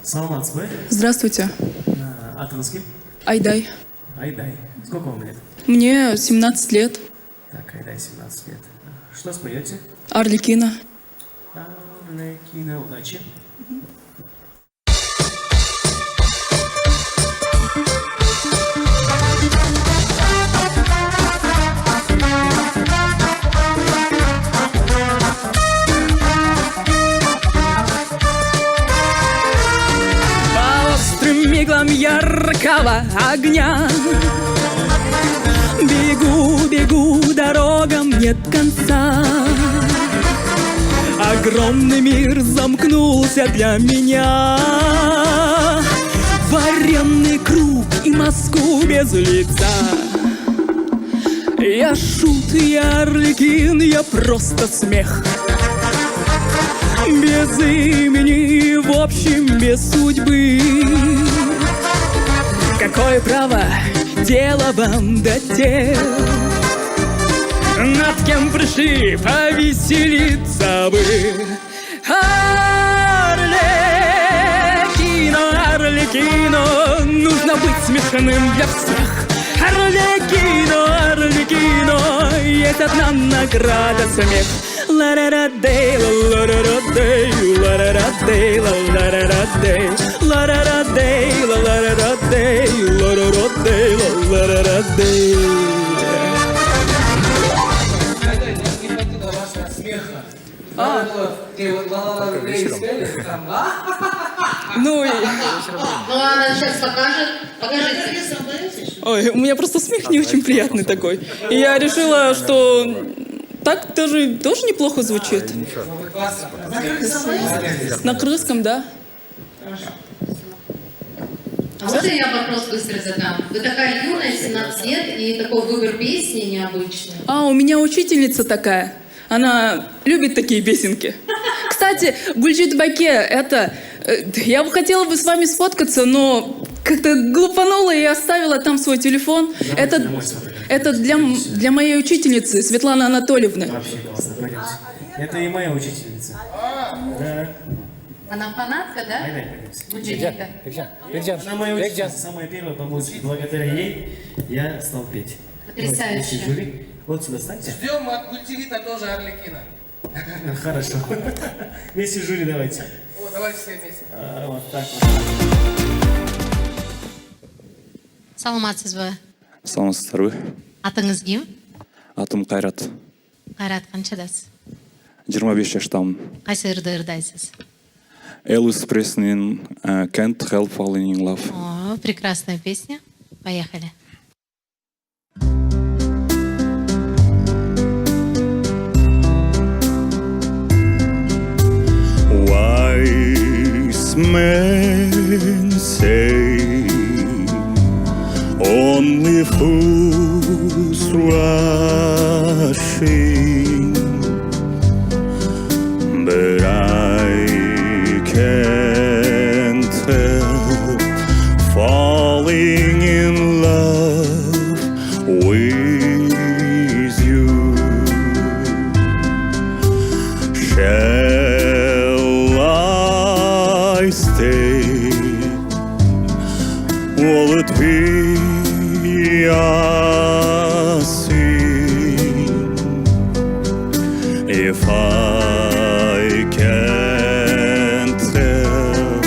Саламатсыз ба? Здравствуйте. Атыңыз кім? Айдай. Айдай. Сколько вам лет? Мне 17 лет. Так, Айдай, 17 лет. Что споете? Арлекино. Арлекино, удачи. По острым иглам яркого огня бегу, бегу, дорогам нет конца. Огромный мир замкнулся для меня. Варенный круг и Москву без лица. Я шут, я арлекин, я просто смех. Без имени, в общем, без судьбы. Какое право, дело вам до тех, над кем пришли повеселиться бы. Арлекино, Арлекино, нужно быть смешным для всех. Арлекино, Арлекино, есть одна награда — смех. Ла-ра-ра-дей, ла-ра-ра-дей, ла-ра-ра-дей, ла-ра-ра-дей, ла-ра-ра-дей, ла-ра-ра-дей, ла-ра-ра-дей, ла-ра-ра-дей. Не хватило вашего смеха. Ты вот ла-ла-ла-ла-ла спели, там Ну, и... Ну, она сейчас покажет. Покажите. Ой, у меня просто смех не очень приятный такой. И я решила, что так тоже неплохо звучит. На крымском, да. А можно я вопрос быстро задам? Вы такая юная, 17 лет, и такой выбор песни необычный. У меня учительница такая. Она любит такие песенки. Кстати, Гульджит Баке, я бы хотела бы с вами сфоткаться, но как-то глупанула и оставила там свой телефон. Это для моей учительницы, Светланы Анатольевны. Вообще классно, пойдемте. Это и моя учительница. Да. Она фанатка, да? Айдай, пойдемте. Будильника. Она моя учительница, самая первая по музыке. Благодаря ей я стал петь. Потрясающе. Вот, жюри. Вот сюда станьте. Ждем от Гультивита тоже Арлекина. Хорошо. Вместе жюри давайте. О, давайте все вместе. Вот так вот. Саламатсыз ба? Саламатсыздар бе? Атыңыз кім? Атым Қайрат. Қайрат, қаншадасыз? 25 жаштамын. Қайсы ырды ырдайсыз? Элвис Преслидің Can't Help Falling in Love. О, прекрасная песня. Поехали. Wise men say only fools rush in, but I can't help falling in love with you. Shall I stay? Will it be a sin if I can't help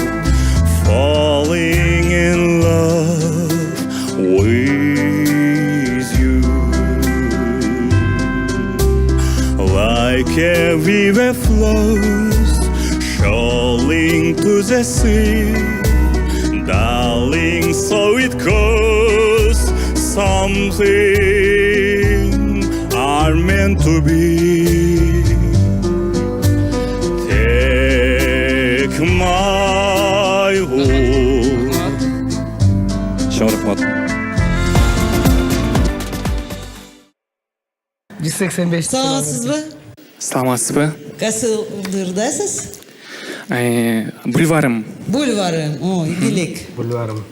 falling in love with you? Like a river flows shoaling to the sea, darling, so it goes. Something are meant to be. Take my hold. Şarkı 185. Саламатсыз ба? Саламатсыз ба? Қайсы ырдайсыз? Бульварым. Бульвары. О, игілік. Бульваром.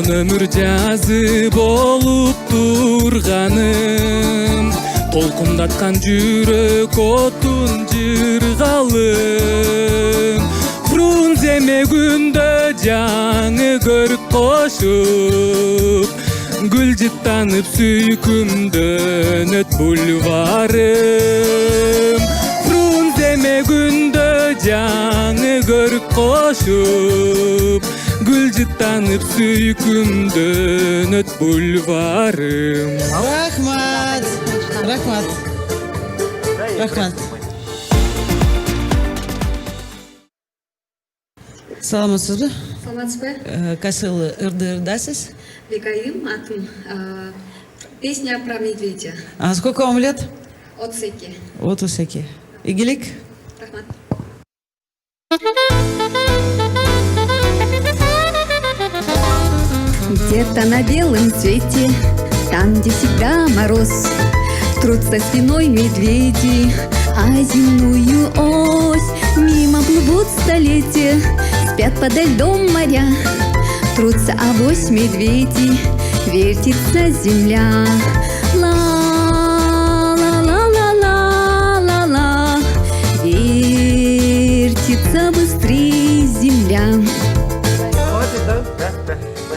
өмүр жазы болуп турганым, толкундаткан жүрөк отун жыргалым. Фрунземе күндө жаңы көрүп кошуп, гүл жыттанып сүйкүмдөнөт бульварым. Фрунземе күндө жаңы көрүп кошуп, гүл жыттанып сүйкүмдөнөт бульварым. Рахмат. Рахмат. Рахмат. Саламатсызбы? Саламатсызбы? Кайсыл ырдырдасыз? Бекайым, атым. Песня про медведя. А сколько вам лет? 32. 32. Игилик? Рахмат. Где-то на белом свете, там, где всегда мороз, трутся спиной медведи, а земную ось мимо плывут столетия, спят подо льдом моря, трутся авось медведи, вертится земля. Ла-ла-ла-ла-ла-ла, вертится быстрее земля.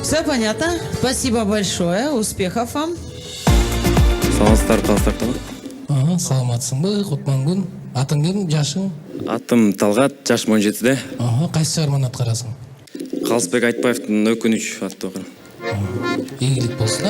Все понятно. Спасибо большое. Успехов вам. Саламатсыздар, калыстардыбы? Саламатсыңбы, кутман күн. Атың ким, жашың? Атым Талгат, жашым 17-де. Кайсы чыгарманы аткарасың? Калысбек Айтбаевдин Өкүнүч аттуу окуям. Ийгилик болсун, а?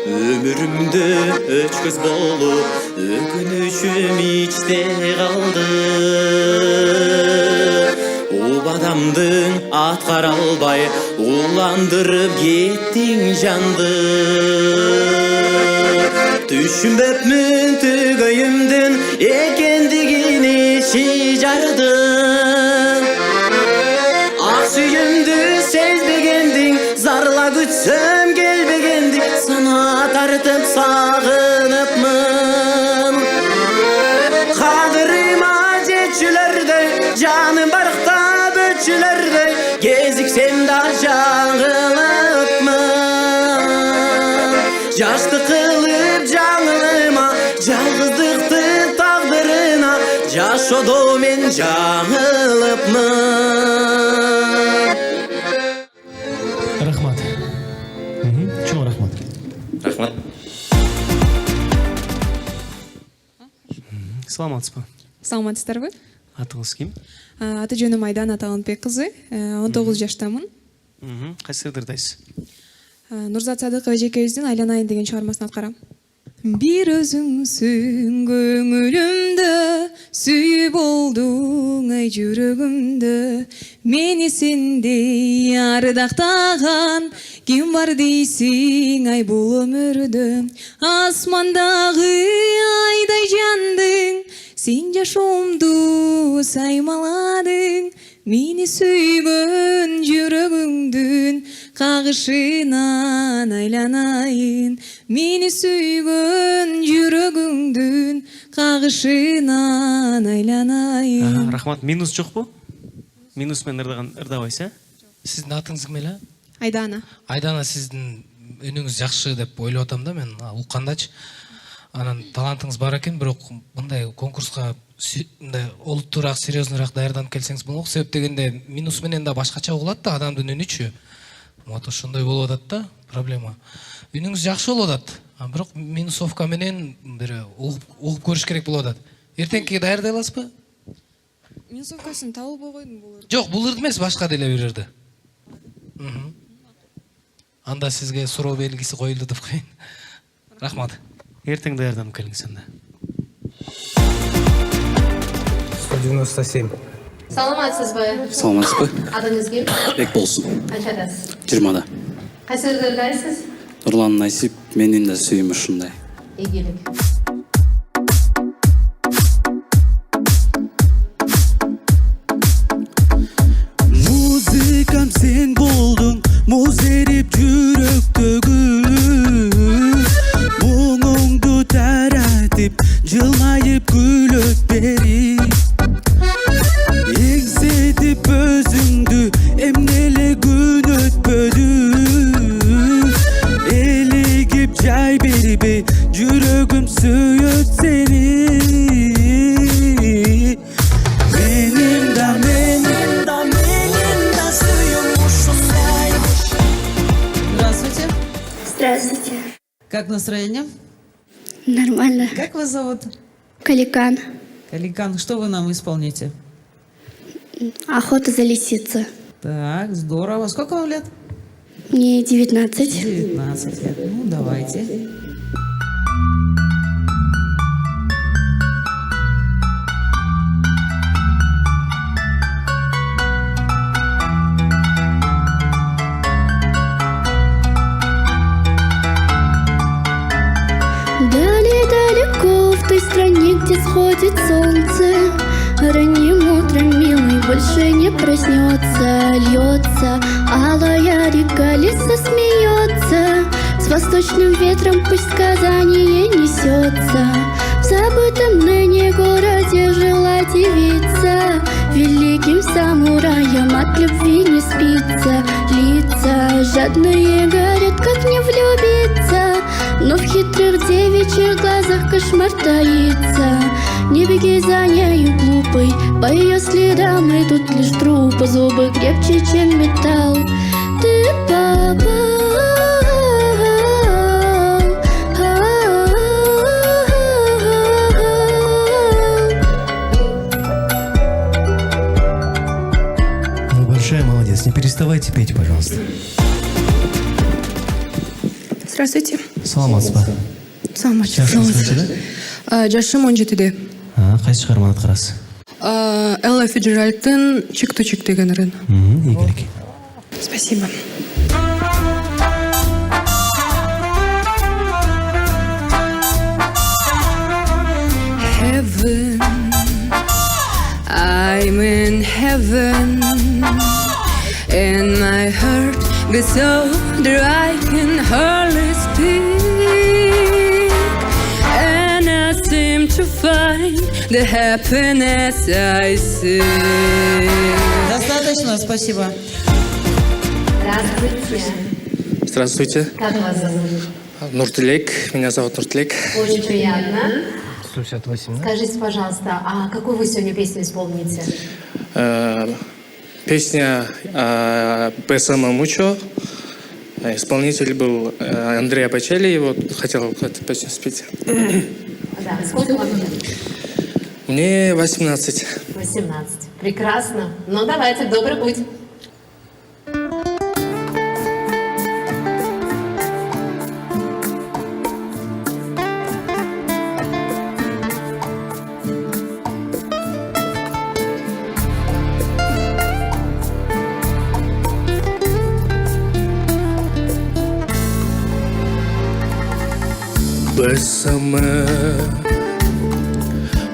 Ömrümde 3 kız bolup, ökünüşüm içte kaldı. O adamdın atkar albay, ulandırıp gittin jandı. Düşünbepmin tügöyümdün, ekendigini şicardı. Aksüyümdü sezbegendin, zarla gütsem gelbegendin, sana tartıp sağınıpmın. Kadırıma jetçülerde, canım barıkta bötçülerde, geziksem da жаңылыпмын. Жашты кылып жаңылыма, жалгыздыкты тагдырына, жашоодо мен жаңылыпмын. Рахмат. Чоң рахмат. Рахмат. Саламатсызбы? Саламатсыздарбы? Атыңыз ким? Аты жөнүм Айдана Талантбек кызы, 19 жаштамын. Кайсы ырдырдайсыз? Нурзат Садыкова эжекебиздин Айланайын деген чыгармасын аткарам. Бир өзүңсүң көңүлүмдө, сүйүп болдуң ай жүрөгүмдө, мени сендей ардактаган ким бар дейсиң ай бул өмүрдө. Асмандагы айдай жандың, сен жашоомду саймаладың, мени сүйгөн жүрөгүңдүн кагышынан айланайын, мени сүйгөн жүрөгүңдүн кагышынан айланайын. Рахмат. Минус жокпу? Минус менен ырдабайсыз, Сиздин атыңыз ким эле? Айдана. Айдана, сиздин үнүңүз жакшы деп ойлоп атам да мен, уккандачы. Анан талантыңыз бар экен, бирок мындай конкурска мындай олуттуураак, серьезныйраак даярданып келсеңиз болмок. Себеп дегенде минус менен да башкача угулат да адамдын үнүчү. Вот ошондой болуп атат да, проблема. Үнүңүз жакшы болуп атат, бирок минусовка менен бир угуп көрүш керек болуп атат. Эртеңки даярдай аласызбы? Минусовкасын табылбой койдум бул. Жок, бул ырды эмес, башка деле бир ырды. Анда сизге суроо белгиси коюлду деп коеюн. Рахмат. Эртең даярданып келиңиз анда. 197. Саламатсызбы? Саламатсызбы? Атыңыз ким? Бекболсун. Качадасыз? 20-да. Кайсы ырдырдайсыз? Нурлан Насип, менин да сүйүм ушундай. Ийгилик. жай бербей жүрөгүм сүйөт сени. Менин да сүйүм ушундай. Здравствуйте. Здравствуйте. Как настроение? Нормально. Как вас зовут? Каликан. Каликан, что вы нам исполните? Охота за лисицей. Так, здорово. Сколько вам лет? Мне 19. 19 лет. Ну, давайте. Далеко в той стране, где сходит солнце, ранним утром милый больше не проснется. Льется алая река, лиса смеется, с восточным ветром пусть сказание несется. В забытом ныне городе жила девица, великим самураем от любви не спится. Лица жадные горят, как не влюбиться, но в хитрых девичьих глазах кошмар таится. Не беги за нею, глупый, по ее следам идут лишь трупы. Зубы крепче, чем металл. Ты попал. Вы большая молодец. Не переставайте петь, пожалуйста. Здравствуйте. Саламатсыз ба? Саламатчылык. Жашыңыз қаншада? Жашым 17-де. Қайсы шығарманы атқарасыз? Элла Фиджеральдтың «Чик-то-чик» деген ырын. Игілік. Спасибо. Heaven, I'm in heaven, and my heart gets so dry I can hardly speak, and I seem to find the happiness I seek. Достаточно, спасибо. Здравствуйте. Здравствуйте. Как вас зовут? Нуртилек. Меня зовут Нуртилек. Очень приятно. 168, да? Скажите, пожалуйста, а какую вы сегодня песню исполните? Песня «Бесаме мучо». Исполнитель был Андрей Бачели. И вот хотел эту песню спеть. Да, сколько вам лет? Мне 18. 18. Прекрасно. Ну, давайте, добрый путь.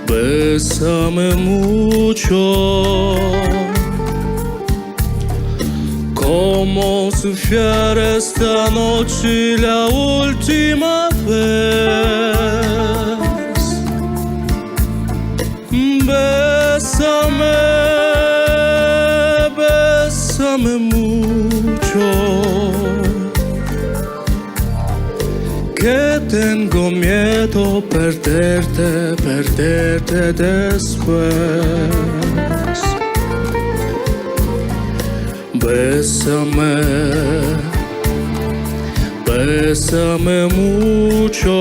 Bésame mucho, como si fuera esta noche la última vez. Bésame, bésame mucho, que tengo miedo perderte después. Bésame, bésame mucho,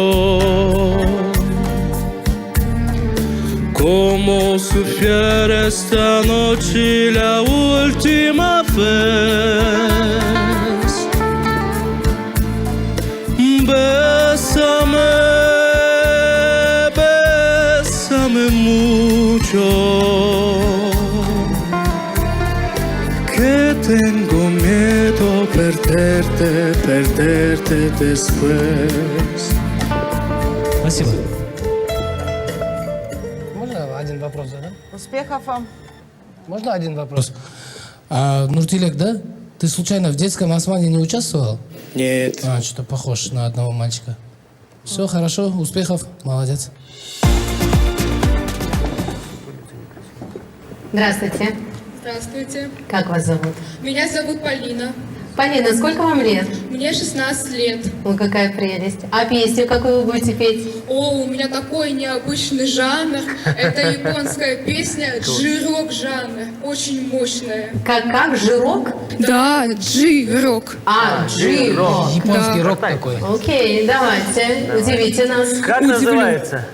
como si fuera esta noche la última vez. Bésame, bésame mucho, que tengo miedo perderte después. Спасибо. Можно один вопрос задам? Успехов вам. Можно один вопрос? Нуртилек, да? Ты случайно в детском османе не участвовал? Нет. Что-то похож на одного мальчика. Все хорошо, успехов, молодец. Здравствуйте. Здравствуйте. Как вас зовут? Меня зовут Полина. Полина, сколько вам лет? Мне 16 лет. Ой, какая прелесть. А песню какую вы будете петь? О, у меня такой необычный жанр. Это японская песня джи-рок жанр. Очень мощная. Как? Жирок? Да, джи-рок. А, джирок. Японский рок такой. Окей, давайте, удивите нас. Как называется?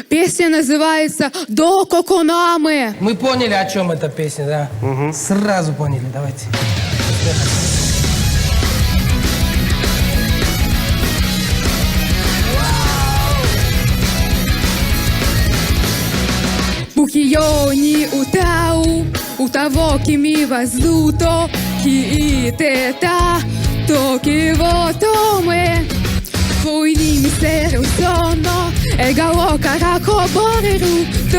Песня называется «До Коконаме». Мы поняли, о чем эта песня, да? Сразу поняли, давайте. Букиё ни утау, у того кими вазуто, киитета, токи во томе. 恋に見せるその笑顔からこぼれると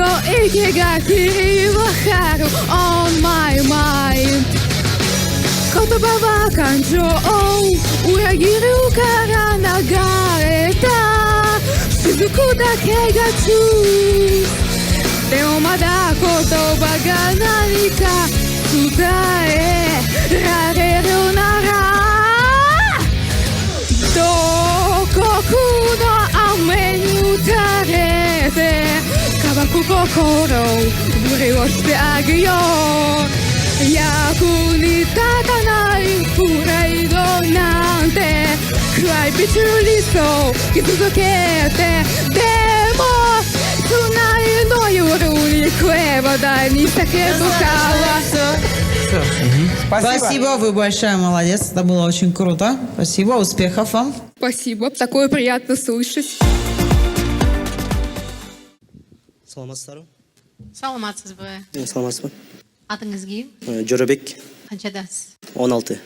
息が切り分かる On my mind 言葉は感情を裏切るから流れた雫だけがつでもまだ言葉が何か伝えられるなら孤独の雨に打たれて乾く心を潤してあげよう役に立たないプライドなんて暗いビチュリスト傷つけてでも繋いの夜に食えば大に叫ぶからСпасибо, вы большая молодец. Это было очень круто. Спасибо, успехов вам. Спасибо, такое приятно слышать. Саламатсыздар. Саламатсыз ба? Саламатсызбы? Атыңыз кім? Жорабек, Қаншадасыз? 16.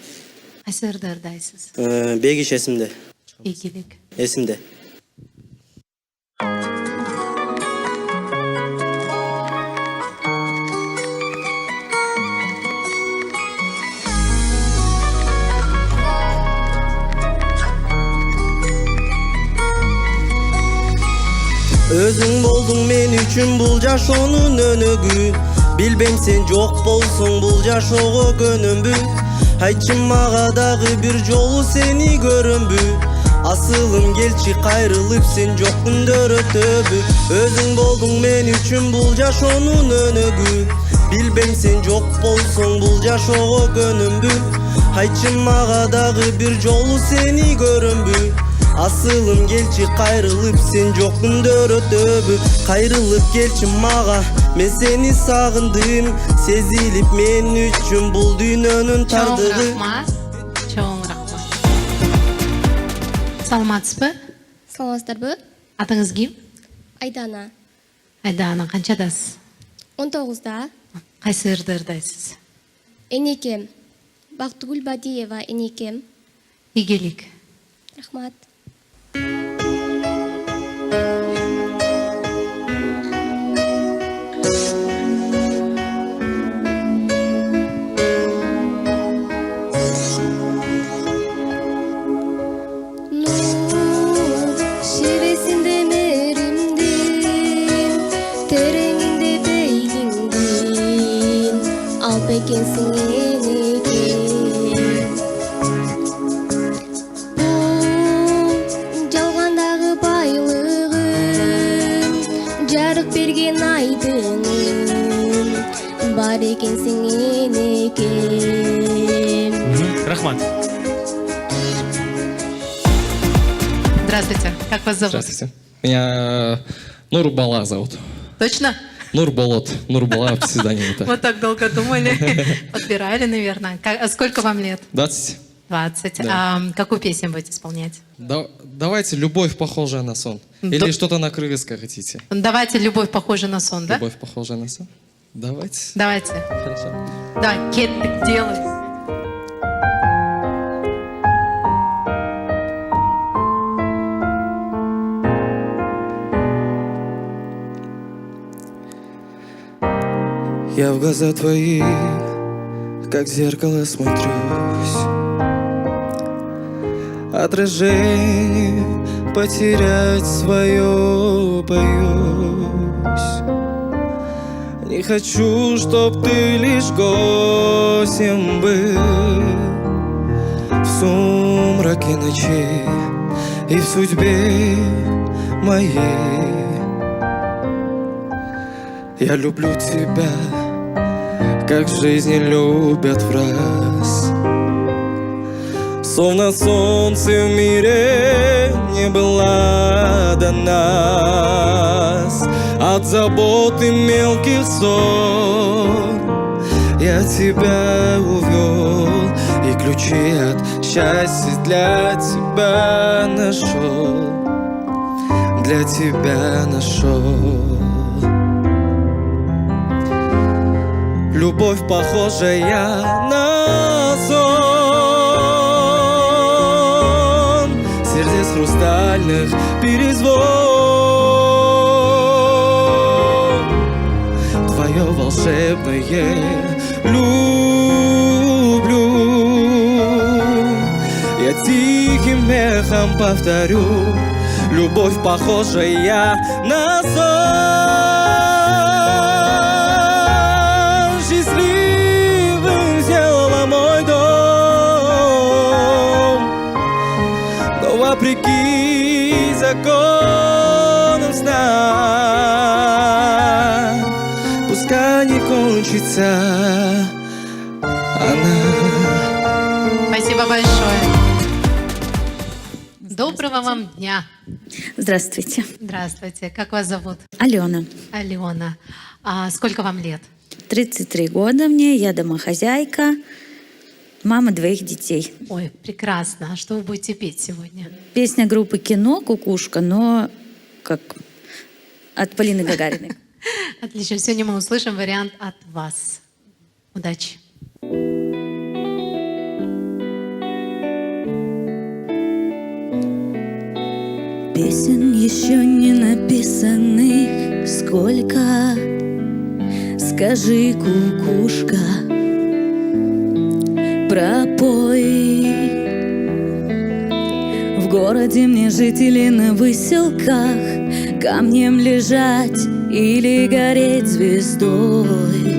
Қайсы ырдайсыз? Бегиш есімде. Игілік. Есімде. Өзің болдың мен үшін бұл жашоонун өнөгү Билбейм сен жок болсоң бұл жашоого көнөмбү Айтчы мага дагы бир жолу сени көрөмбү Асылым келчи кайрылып сен жок күндөр өтөбү Өзүң болдуң мен үчүн бул жашоонун өнөгү Билбейм сен жок болсоң бул жашоого көнөмбү Айтчы мага дагы бир жолу сени көрөмбү Асылым келчи кайрылып сен жок күндөр өтөбү Кайрылып келчи мага мен сени сагындым Сезилип мен үчүн бул дүйнөнүн тардыгы Чоң рахмат. Саламатсызбы? Саламатсыздарбы? Атыңыз ким? Айдана. Айдана, канчадасыз? 19-да. Кайсы ырды ырдайсыз? Энекем. Бактыгүл Бадиева энекем. Игілік. Рахмат. Ekенсиң энекем жалгандагы байлыгым жарык берген айдыңым бар экенсиң энекем. Рахмат. Здравствуйте, как вас зовут? Здравствуйте. Меня Нурбала зовут. Точно? Нурболот. Нурбала псевдоним это. Вот так долго думали. Подбирали, наверное. А сколько вам лет? 20. 20. Да. А какую песню будете исполнять? Давайте «Любовь, похожая на сон». Или что-то на кыргызском хотите? Давайте «Любовь, похожая на сон», да? «Любовь, похожая на сон». Давайте. Давайте. Хорошо. Давай, кеттик, делай. Я в глаза твои, как в зеркало смотрюсь. Отражение потерять свое боюсь. Не хочу, чтоб ты лишь гостем был. сумраке ночей и в судьбе моей. Я люблю тебя, как в жизни любят враз. Словно солнце в мире не было до нас. От заботы мелких ссор я тебя увел, и ключи от счастья для тебя нашел, для тебя нашел. Любовь, похожая на сон, сердец хрустальных перезвон. Твое волшебное люблю, я тихим эхом повторю. Любовь, похожая на сон, счастливым сделала мой дом. Но вопреки законам сна, пускай не кончится она. Спасибо большое. Доброго вам дня. Здравствуйте. Здравствуйте. Как вас зовут? Алена. Алена. А сколько вам лет? 33 года мне, я домохозяйка, мама 2 детей. Ой, прекрасно. А что вы будете петь сегодня? Песня группы «Кино» «Кукушка», но как от Полины Гагариной. Отлично. Сегодня мы услышим вариант от вас. Удачи. Песен еще не написанных сколько. Скажи, кукушка, пропой. В городе мне жить или на выселках, камнем лежать или гореть звездой,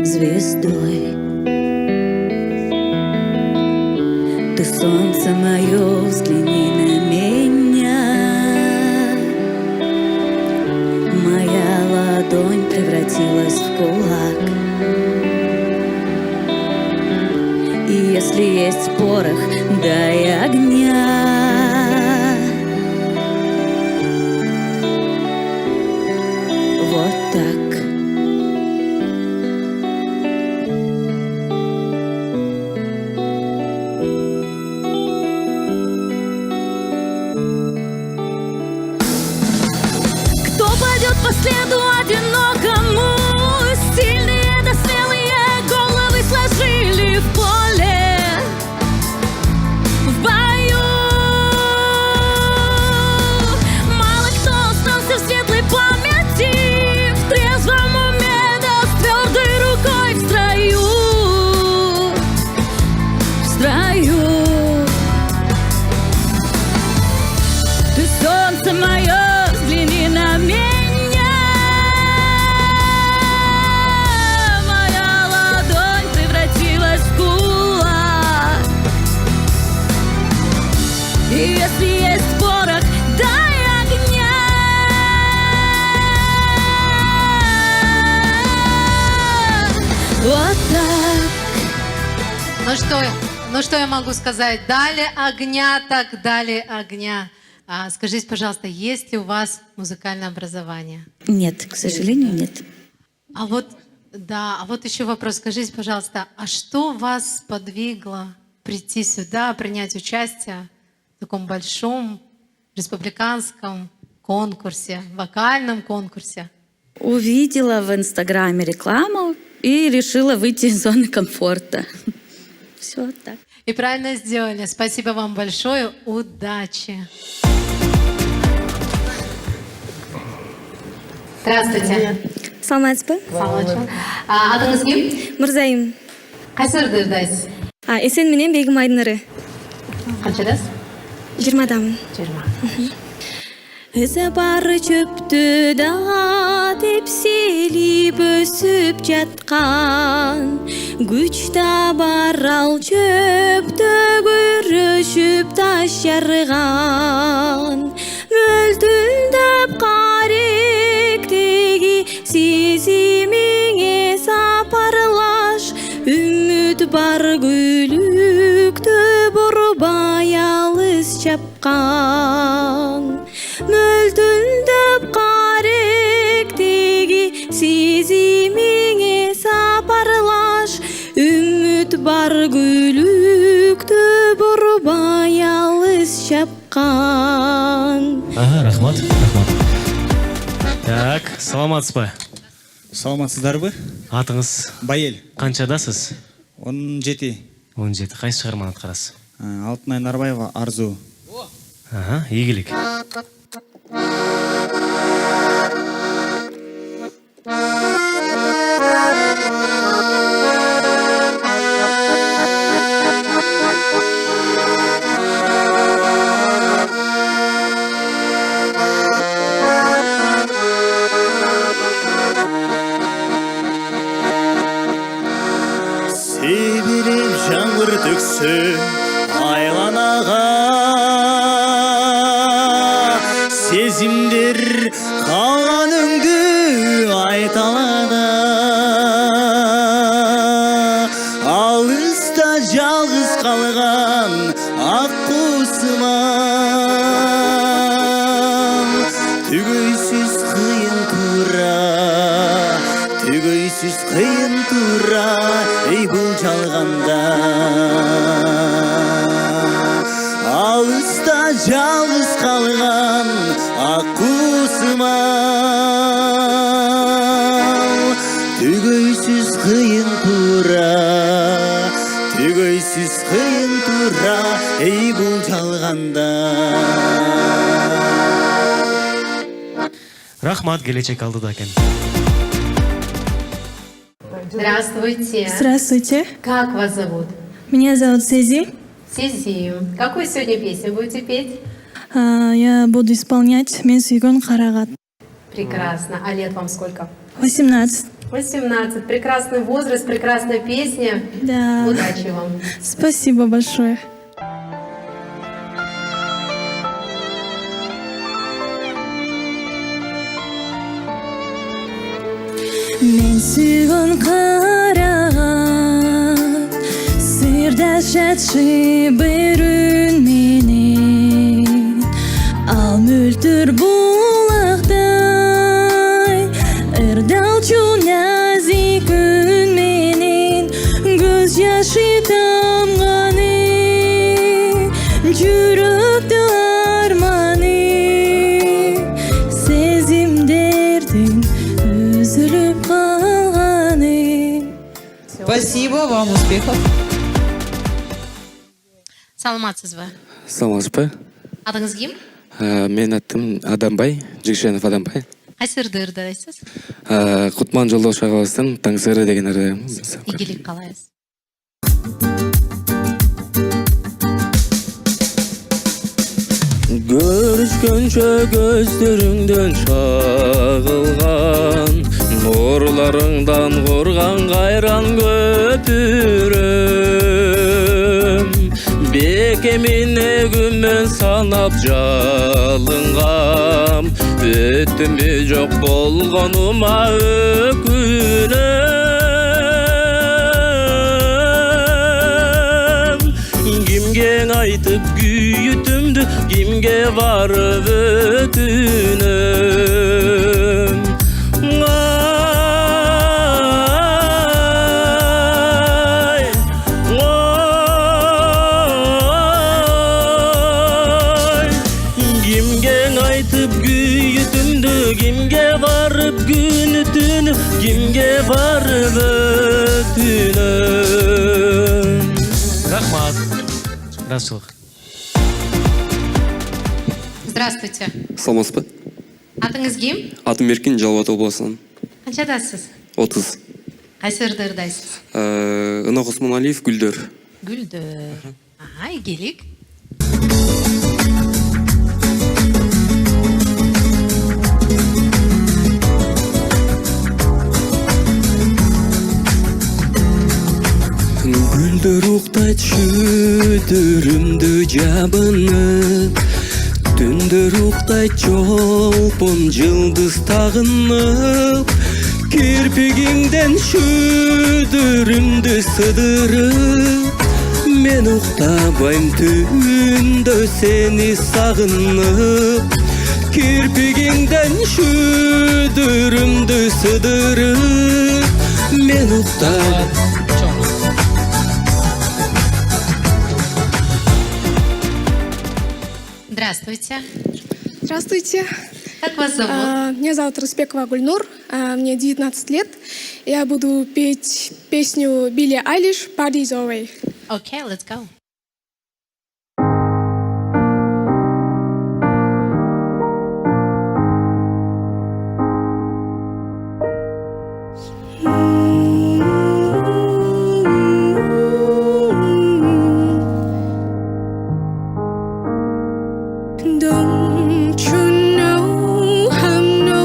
звездой. Ты солнце мое, взгляни на меня. Моя ладонь превратилась в кулак. И если есть порох, дай огня. Вот так. По следу одинокому, сильные да смелые головы сложили в поле, в бою. Мало кто остался в светлой памяти, в трезвом уме да с твердой рукой в строю, в строю. Ты солнце мое, взгляни на меня. И если есть порох, дай огня. Вот так. Ну что я могу сказать? Дали огня, так дали огня. Скажите, пожалуйста, есть ли у вас музыкальное образование? Нет, к сожалению, нет. А вот еще вопрос. Скажите, пожалуйста, а что вас сподвигло прийти сюда, принять участие в таком большом республиканском конкурсе, вокальном конкурсе? Увидела в Инстаграме рекламу и решила выйти из зоны комфорта. Все так. И правильно сделали. Спасибо вам большое. Удачи. Здравствуйте. Саламатсызбы? Adınız kim? Мырзайым. Қайсы ырдайсыз? Эсен менен Бегим Айдыныры. Қаншадасыз? 20-дамын. 20. Өзі бары чөпті да тепселип өсүп жаткан, күч табар ал чөптө күрөшүп таш жарган. Мөлтүлдөп каректеги сезимиңе сапарлаш, үмүт бар күлүктө бурбай алыс чапкан. Мөлтүлдөп каректеги сезимиңе сапарлаш, үмүт бар күлүктө бурбай алыс чапкан. Рахмат. Так, саламатсызбы? Саламатсыздарбы? Атыңыз? Байел. Канчадасыз? 17. 17. Кайсы чыгарманы аткарасыз? Алтынай Нарбаева, Арзу. Ийгилик. Себелеп жаңбыр төксө айланаға, сезимдер қалған өңді айталада. Алыста жалғыз қалған ақ құсымам, түгөйсүз қиын тура, түгөйсүз қиын тура, ей бұл жалғанда. Алыста жалғыз қалған ақ құсымам, түгөйсүз қиын тура, түгөйсүз қиын тура, ей бұл жалғанда. Рахмат, келечек алдыда экен. Здравствуйте. Здравствуйте. Как вас зовут? Меня зовут Сезим. Сезим. Какую сегодня песню будете петь? Я буду исполнять «Мен сүйгөн карагат». Прекрасно. А лет вам сколько? 18. 18. Прекрасный возраст, прекрасная песня. Да. Удачи вам. Спасибо большое. Мен сүйгөн карагат, сырдашатшы бөрүн менен, ал мөлтүр булактай, ырдалчу назик үн менен, көз жашы тамганы, жүрөктө арманы, сезимдердин үзүлүп калганы. Спасибо вам, успехов. Саламатсызбы? Саламатсызбы? Адыңыз ким? Мен атым Адамбай, Жигшенов Адамбай. Кайсы ырды ырдайсыз? Кутман Жолдош агабыздын Таңсыры деген ырды. Ийгилик каалайбыз. Görüşkönчө көздөрүңдөн чагылган, нурларыңдан курган кайран көпүрөм. Бекемине күмөн санап жалынгам, өтүмү жок болгонума өкүнөм. Кимге айтып күйүтүмдү, кимге барып өтүнөм. Ай, ой, кимге айтып күйүтүмдү, кимге барып күнүтүнү, кимге барып өтүнөм. Рахмат. Жақсылық. Здравствуйте. Саламатсызбы? Атыңыз ким? Атым Эркин, Жалал-Абад обласынан. Канчадасыз? 30. Кайсы ырды ырдайсыз? Ынок Осмоналиев, Гүлдөр. Гүлдөр. Ага, ийгилик. Көздөрүмдү жабынып түндөр уктайт жолпон жылдыз тагынып кирпигиңден шүдүрүмдү сыдырып мен уктабайм түндө сени сагынып кирпигиңден шүдүрүмдү сыдырып мен уктабайм. Здравствуйте. Здравствуйте. Как вас зовут? Меня зовут Распекова Гульнур, мне 19 лет. Я буду петь песню Билли Айлиш «Party's Over». Okay, let's go. Don't you know I'm no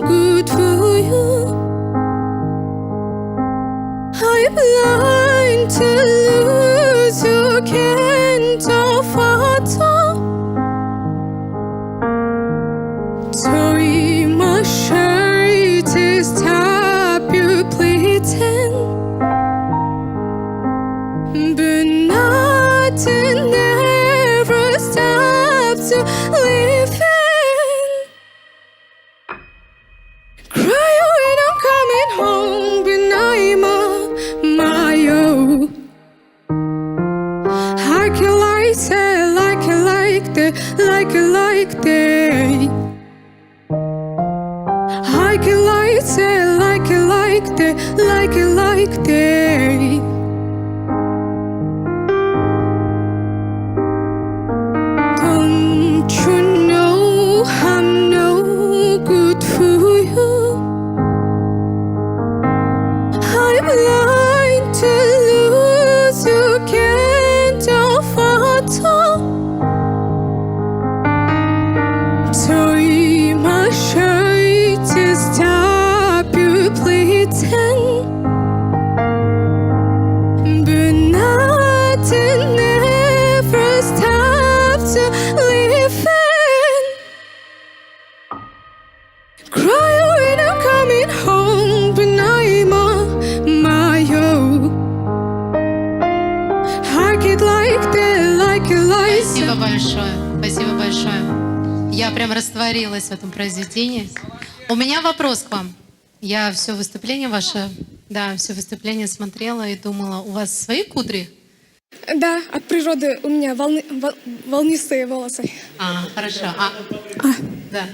good for you? I'm blind to lose you, can't afford to. Sorry, my shirt is top, you pretend, but nothing ever stops you living. Cry when I'm coming home, but I'm on my own. I can like it, like it, like that, like it, like that. I can like it, like it, like that, like it, like that. Don't you know I'm no good for you? I'm blind to lose you, can't afford to. Sorry, my shirt is top, you pretend, but nothing ever stops you living. Cry when I'm coming home, but I'm on my own. I get like that, like it, like Спасибо большое. Спасибо большое. Я прям растворилась в этом произведении. У меня вопрос к вам. Я все выступление ваше, да, все выступление смотрела и думала, у вас свои кудри? Да, от природы у меня волнистые волосы. Хорошо. Да.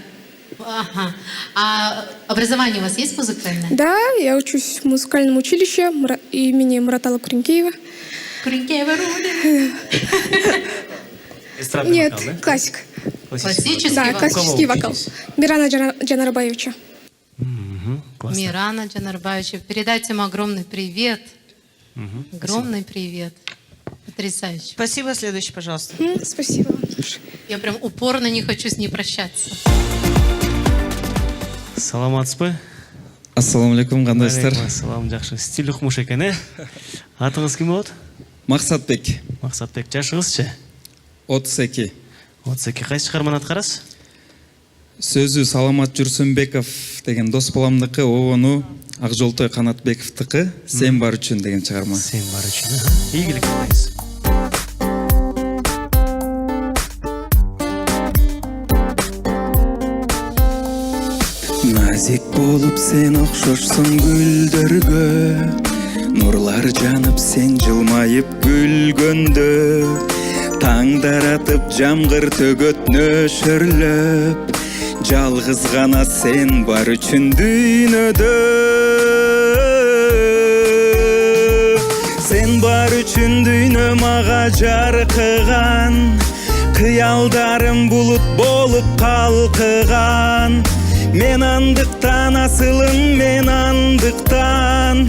Ага. А образование у вас есть музыкальное? Да, я учусь в музыкальном училище имени Муратала Куренкеева. Куренкеева Рули. Нет, классик. Классический Да, вокал. классический вокал. Мирана Джанарбаевича. Мирана Джанарбаевича. Передайте ему огромный привет. Огромный привет. Потрясающе. Спасибо. Следующий, пожалуйста. Спасибо. Я прям упорно не хочу с ней прощаться. Саламатсызбы? Ассалаумалейкум, кандайсыздар? Ассалам, жакшы. Стиль укмуш экен, э? Атыңыз ким болот? Максатбек. Максатбек, жашыңызчы? 32. 32. Кайсы чыгарманы аткарасыз? Сөзү Саламат Жүрсүнбеков деген дос баламдыкы, обону Акжолтой Канатбековдыкы «Сен бар үчүн» деген чыгарма. Сен бар үчүн. Ийгилик кылайсыз. Назик болуп сен окшошсуң гүлдөргө, нурлар жанып сен жылмайып күлгөндө, таңдар атып жамгыр төгөт нөшөрлөп, жалгыз гана сен бар үчүн дүйнөдө. Сен бар үчүн дүйнө мага жаркыган, кыялдарым булут болуп калкыган. Мен андыктан асылым, мен андыктан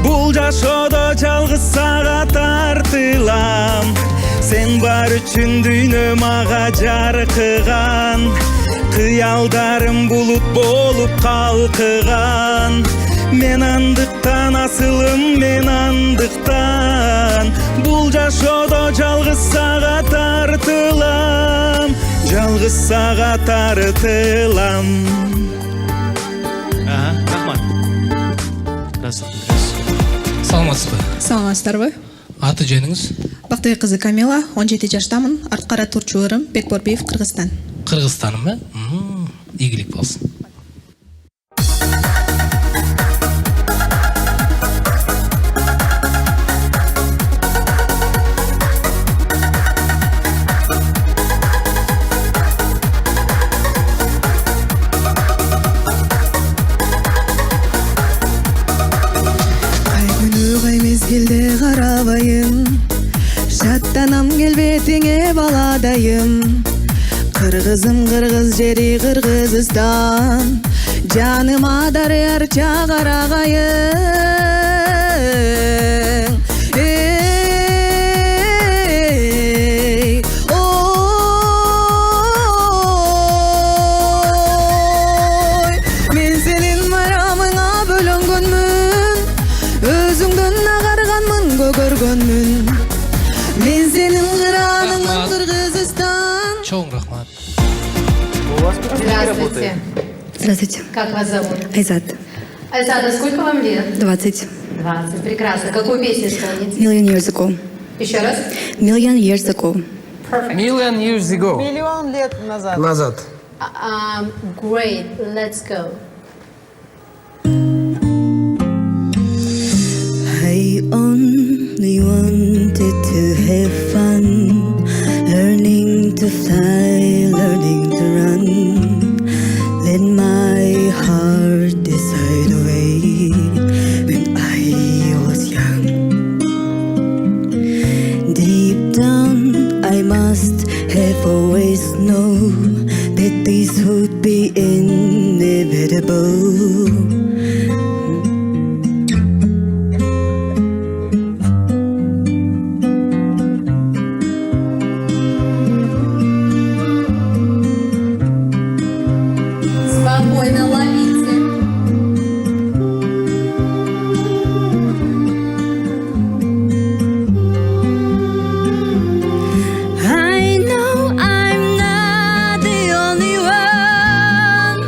бул жашоодо жалгыз сага тартылам. Сен бар үчүн дүйнө мага жаркыган, кыялдарым булут болуп калкыган. Мен андықтан асылым, мен андықтан Бұл жашоодо жалғыз сага тартылам, жалғыз сага тартылам. Рахмат. Саламатсызбы? Саламатсыздарбы? Аты жөнүңүз? Бактыбек кызы Камила, 17 жаштамын. Арткара Турчу ырым, Бекборбиев, Кыргызстан. Кыргызстанбы? Ийгилик болсун. Мезгилде карабайым, шаттанам келбетиңе баладайым. Кыргызым кыргыз жери Кыргызстан, жаныма дарыярча карагайым. Эй, ой, мен сенин марамыңа бөлөнгөнмүн, өзүңдөн агарганмын, көгөргөнмүн. Мен сенин кыраныңмын, Кыргызстан. Чоң рахмат. Здравствуйте. Здравствуйте. Как вас зовут? Айзат. Айзат, а сколько вам лет? 20. 20. Прекрасно. Какую песню исполните? Million years ago. Еще раз. Million years ago. Perfect. Million лет назад. Great. Let's go. I only wanted to have fun, learning to fly, learning to run. Let my heart decide away when I was young. Deep down, I must have always known that this would be inevitable. Спокойно ловите. I know I'm not the only one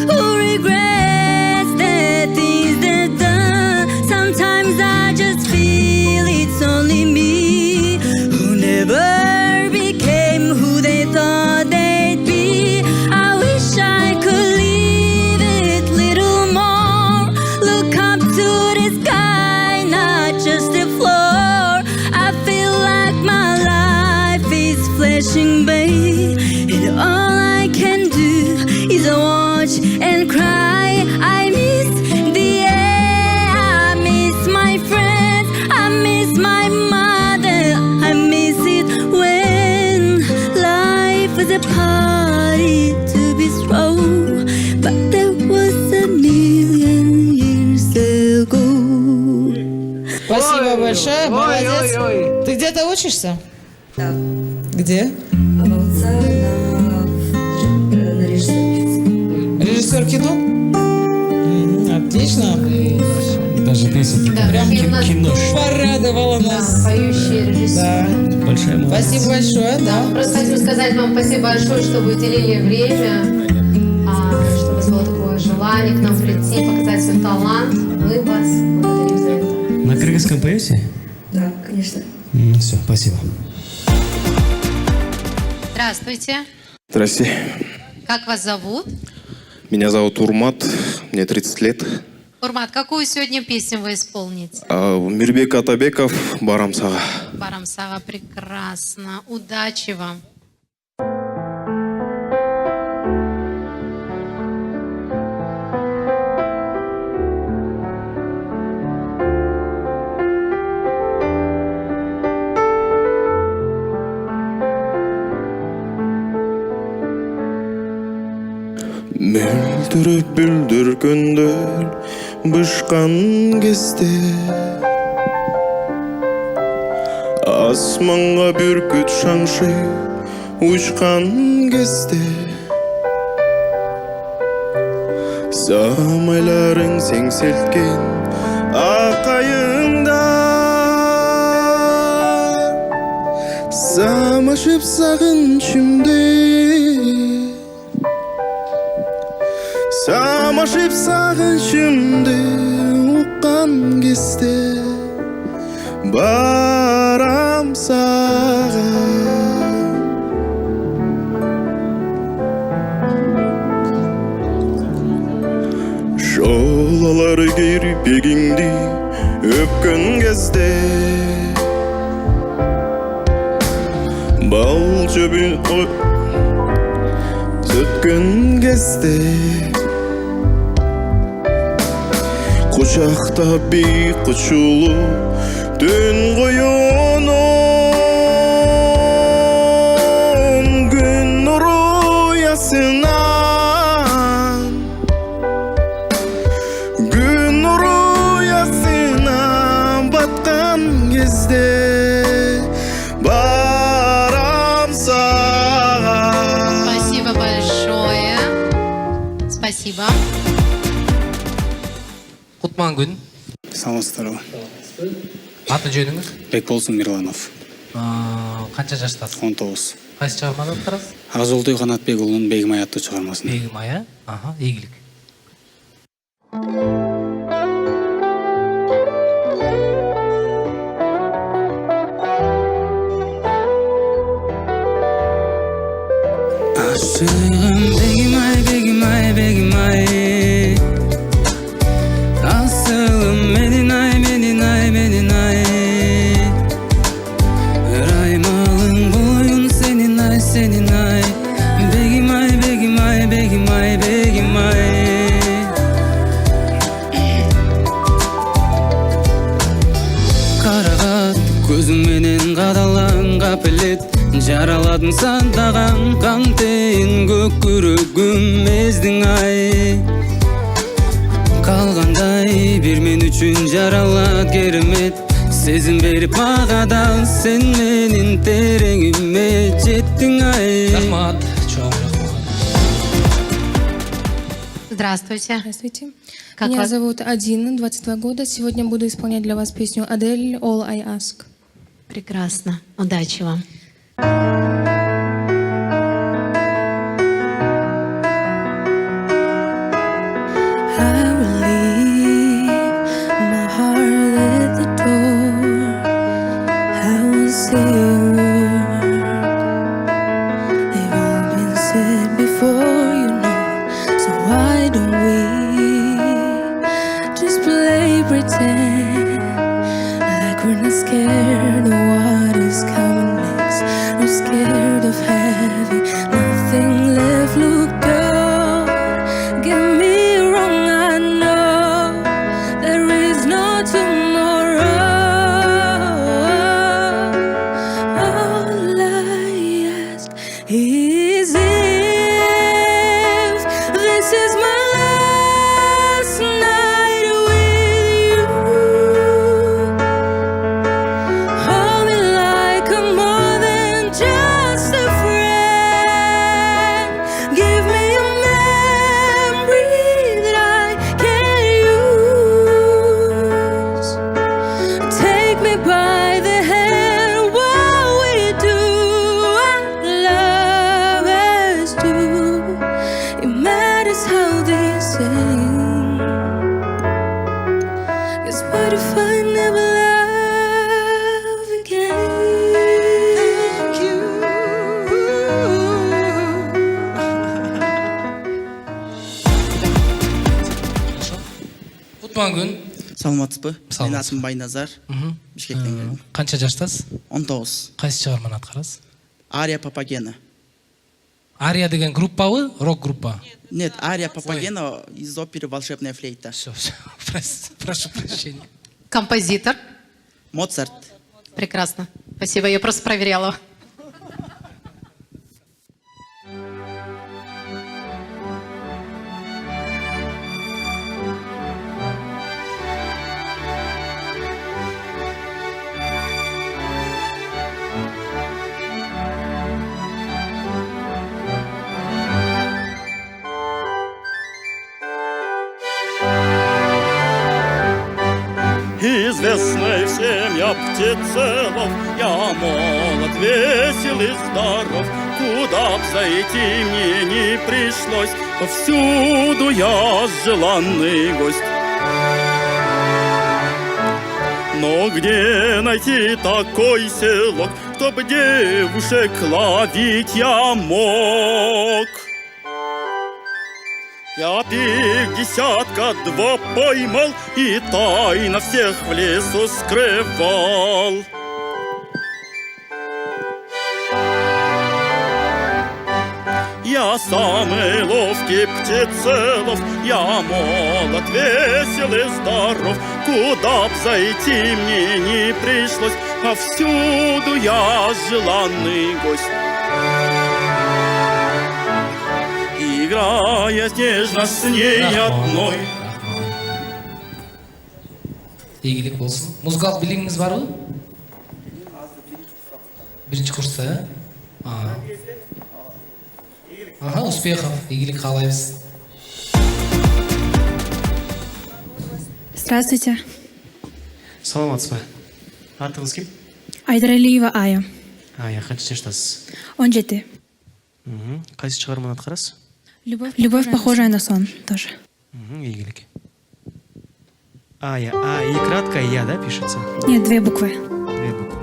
who regrets the things they've done. Sometimes I just feel it's only me who never became who they thought they'd be. I wish I could leave it little more. Look up to the sky, not just the floor. I feel like my life is flashing by, and all I can do is watch and cry. I miss the air, I miss my friends, I miss my mother. I miss it when life was a party to be thrown, but there was a million years ago. Спасибо большое, молодец. Ты где-то учишься? Да. Где? Режиссер кино? Отлично. Даже песня. Прям кино. порадовала нас. Поющий режиссер. Да. Большая молодец. Спасибо большое, да. Просто хотим сказать вам спасибо большое, что вы уделили время, что у вас было такое желание к нам прийти, показать свой талант. Мы вас благодарим за это. На кыргызском поете? Да, конечно. Все, спасибо. Здравствуйте. Здрасте. Как вас зовут? Меня зовут Урмат, мне 30 лет. Урмат, какую сегодня песню вы исполните? Мирбек Атабеков, Барам Сага. Барамсага, прекрасно. Удачи вам. Мөлдіріп бүлдір күндер бышқан кезде, асманға бүркіт шаңшы учқан кезде, Самайларың сеңселткен ақайыңда Самашып сағынышымды Самашып сағынышымды ұққан кезде барам саған Жолалары керпегіңді өпкін кезде Бал жөбін сөткін кезде Құшақтап бей құшылу түн қойының күн нұры ясынан Күн нұры ясынан батқан кезде барам саған. Спасибо большое. Спасибо. Құтман күн. Саламатсыздар ба? Аты жөніңіз? Бекболсын Мирланов. Қанша жаштасыз? 19. Қайсы шығарманы атқарасыз? Ақжолтой Қанатбекұлының Бегімай атты шығармасын. Бегімай, аха, игілік. Aşığım Begimay, Begimay, Begimay Asılım Medinay, Medinay, Medinay Raymalın boyun senin ay, senin ay Begimay, Begimay, Begimay, Begimay Қарағат көзіңменен қадалаң қапелет Жараладың сандаған қаңтейін көк күрегім мездің ай Қалғандай бір мен үшін жаралат керемет Сезім беріп мағадан сен менің тереңіме жеттің ай Рахмат, чоң рахмат. Здравствуйте. Здравствуйте. Как Меня вас? зовут Адина, 22 года. Сегодня буду исполнять для вас песню Адель «All I Ask». Прекрасно. Удачи вам. I will leave my heart at the door. I won't say a word. They've all been said before, you know. So why don't we just play pretend like we're not scared of what is coming next? We're scared of having nothing left. Look up, get me wrong, I know there is no tomorrow. All I ask is if this is my last night with you. Hold me like I'm more than just a friend. Give me a memory that I can use. Take me by the hand while we do what lovers do. It matters how they sing. 'Cause what if I never love again? Thank you. Құтман күн. Саламатсыз ба? Менің Саламатсыз. атым Байназар. Бішкектен келдім. Қанша жаштасыз? 19. Қайсы шығарманы атқарасыз? Ария Папагена. Ария деген группабы, рок группа? Нет, Ария Папагена из оперы «Волшебная флейта». Все, прошу прощения. Композитор. Моцарт. Прекрасно. Спасибо. Я просто проверяла. я птицелов, я молод, весел и здоров. Куда б зайти мне не пришлось, повсюду я желанный гость. Но где найти такой селок, чтоб девушек ловить я мог? Я 52 поймал и тайно всех в лесу скрывал. Я самый ловкий птицелов, я молод, весел и здоров. Куда б зайти мне не пришлось, повсюду я желанный гость. Играя нежно с ней одной. Игілік болсын. Музыкалық билигиңиз барбы? Биринчи курста, Ага, успехов, игілік қалайбыз. Здравствуйте. Саламатсыз ба? Атыңыз кім? Айдаралиева Ая. Ая, қанша жаштасыз? 17. Қайсы шығарманы атқарасыз? Любовь, похожая на сон, тоже. Игілік. Ая, А и краткая Я, да, пишется? Нет, 2 буквы. 2 буквы.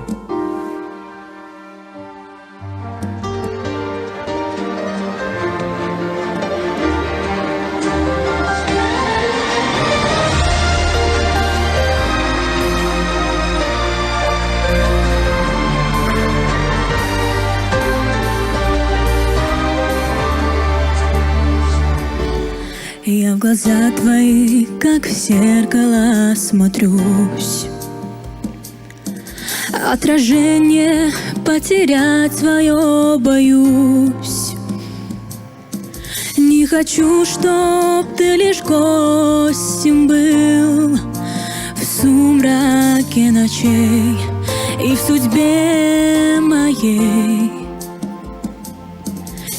Я в глаза твои, как в зеркало, смотрюсь. Отражение потерять свое боюсь. Не хочу, чтоб ты лишь гостем был в сумраке ночей и в судьбе моей.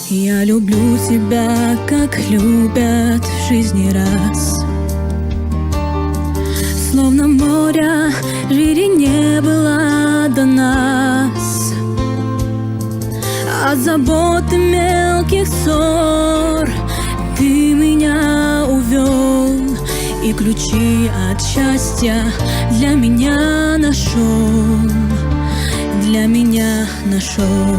Я люблю тебя, как любят в жизни раз. Словно моря шире не было до нас. От забот и мелких ссор ты меня увел, и ключи от счастья для меня нашел, для меня нашел.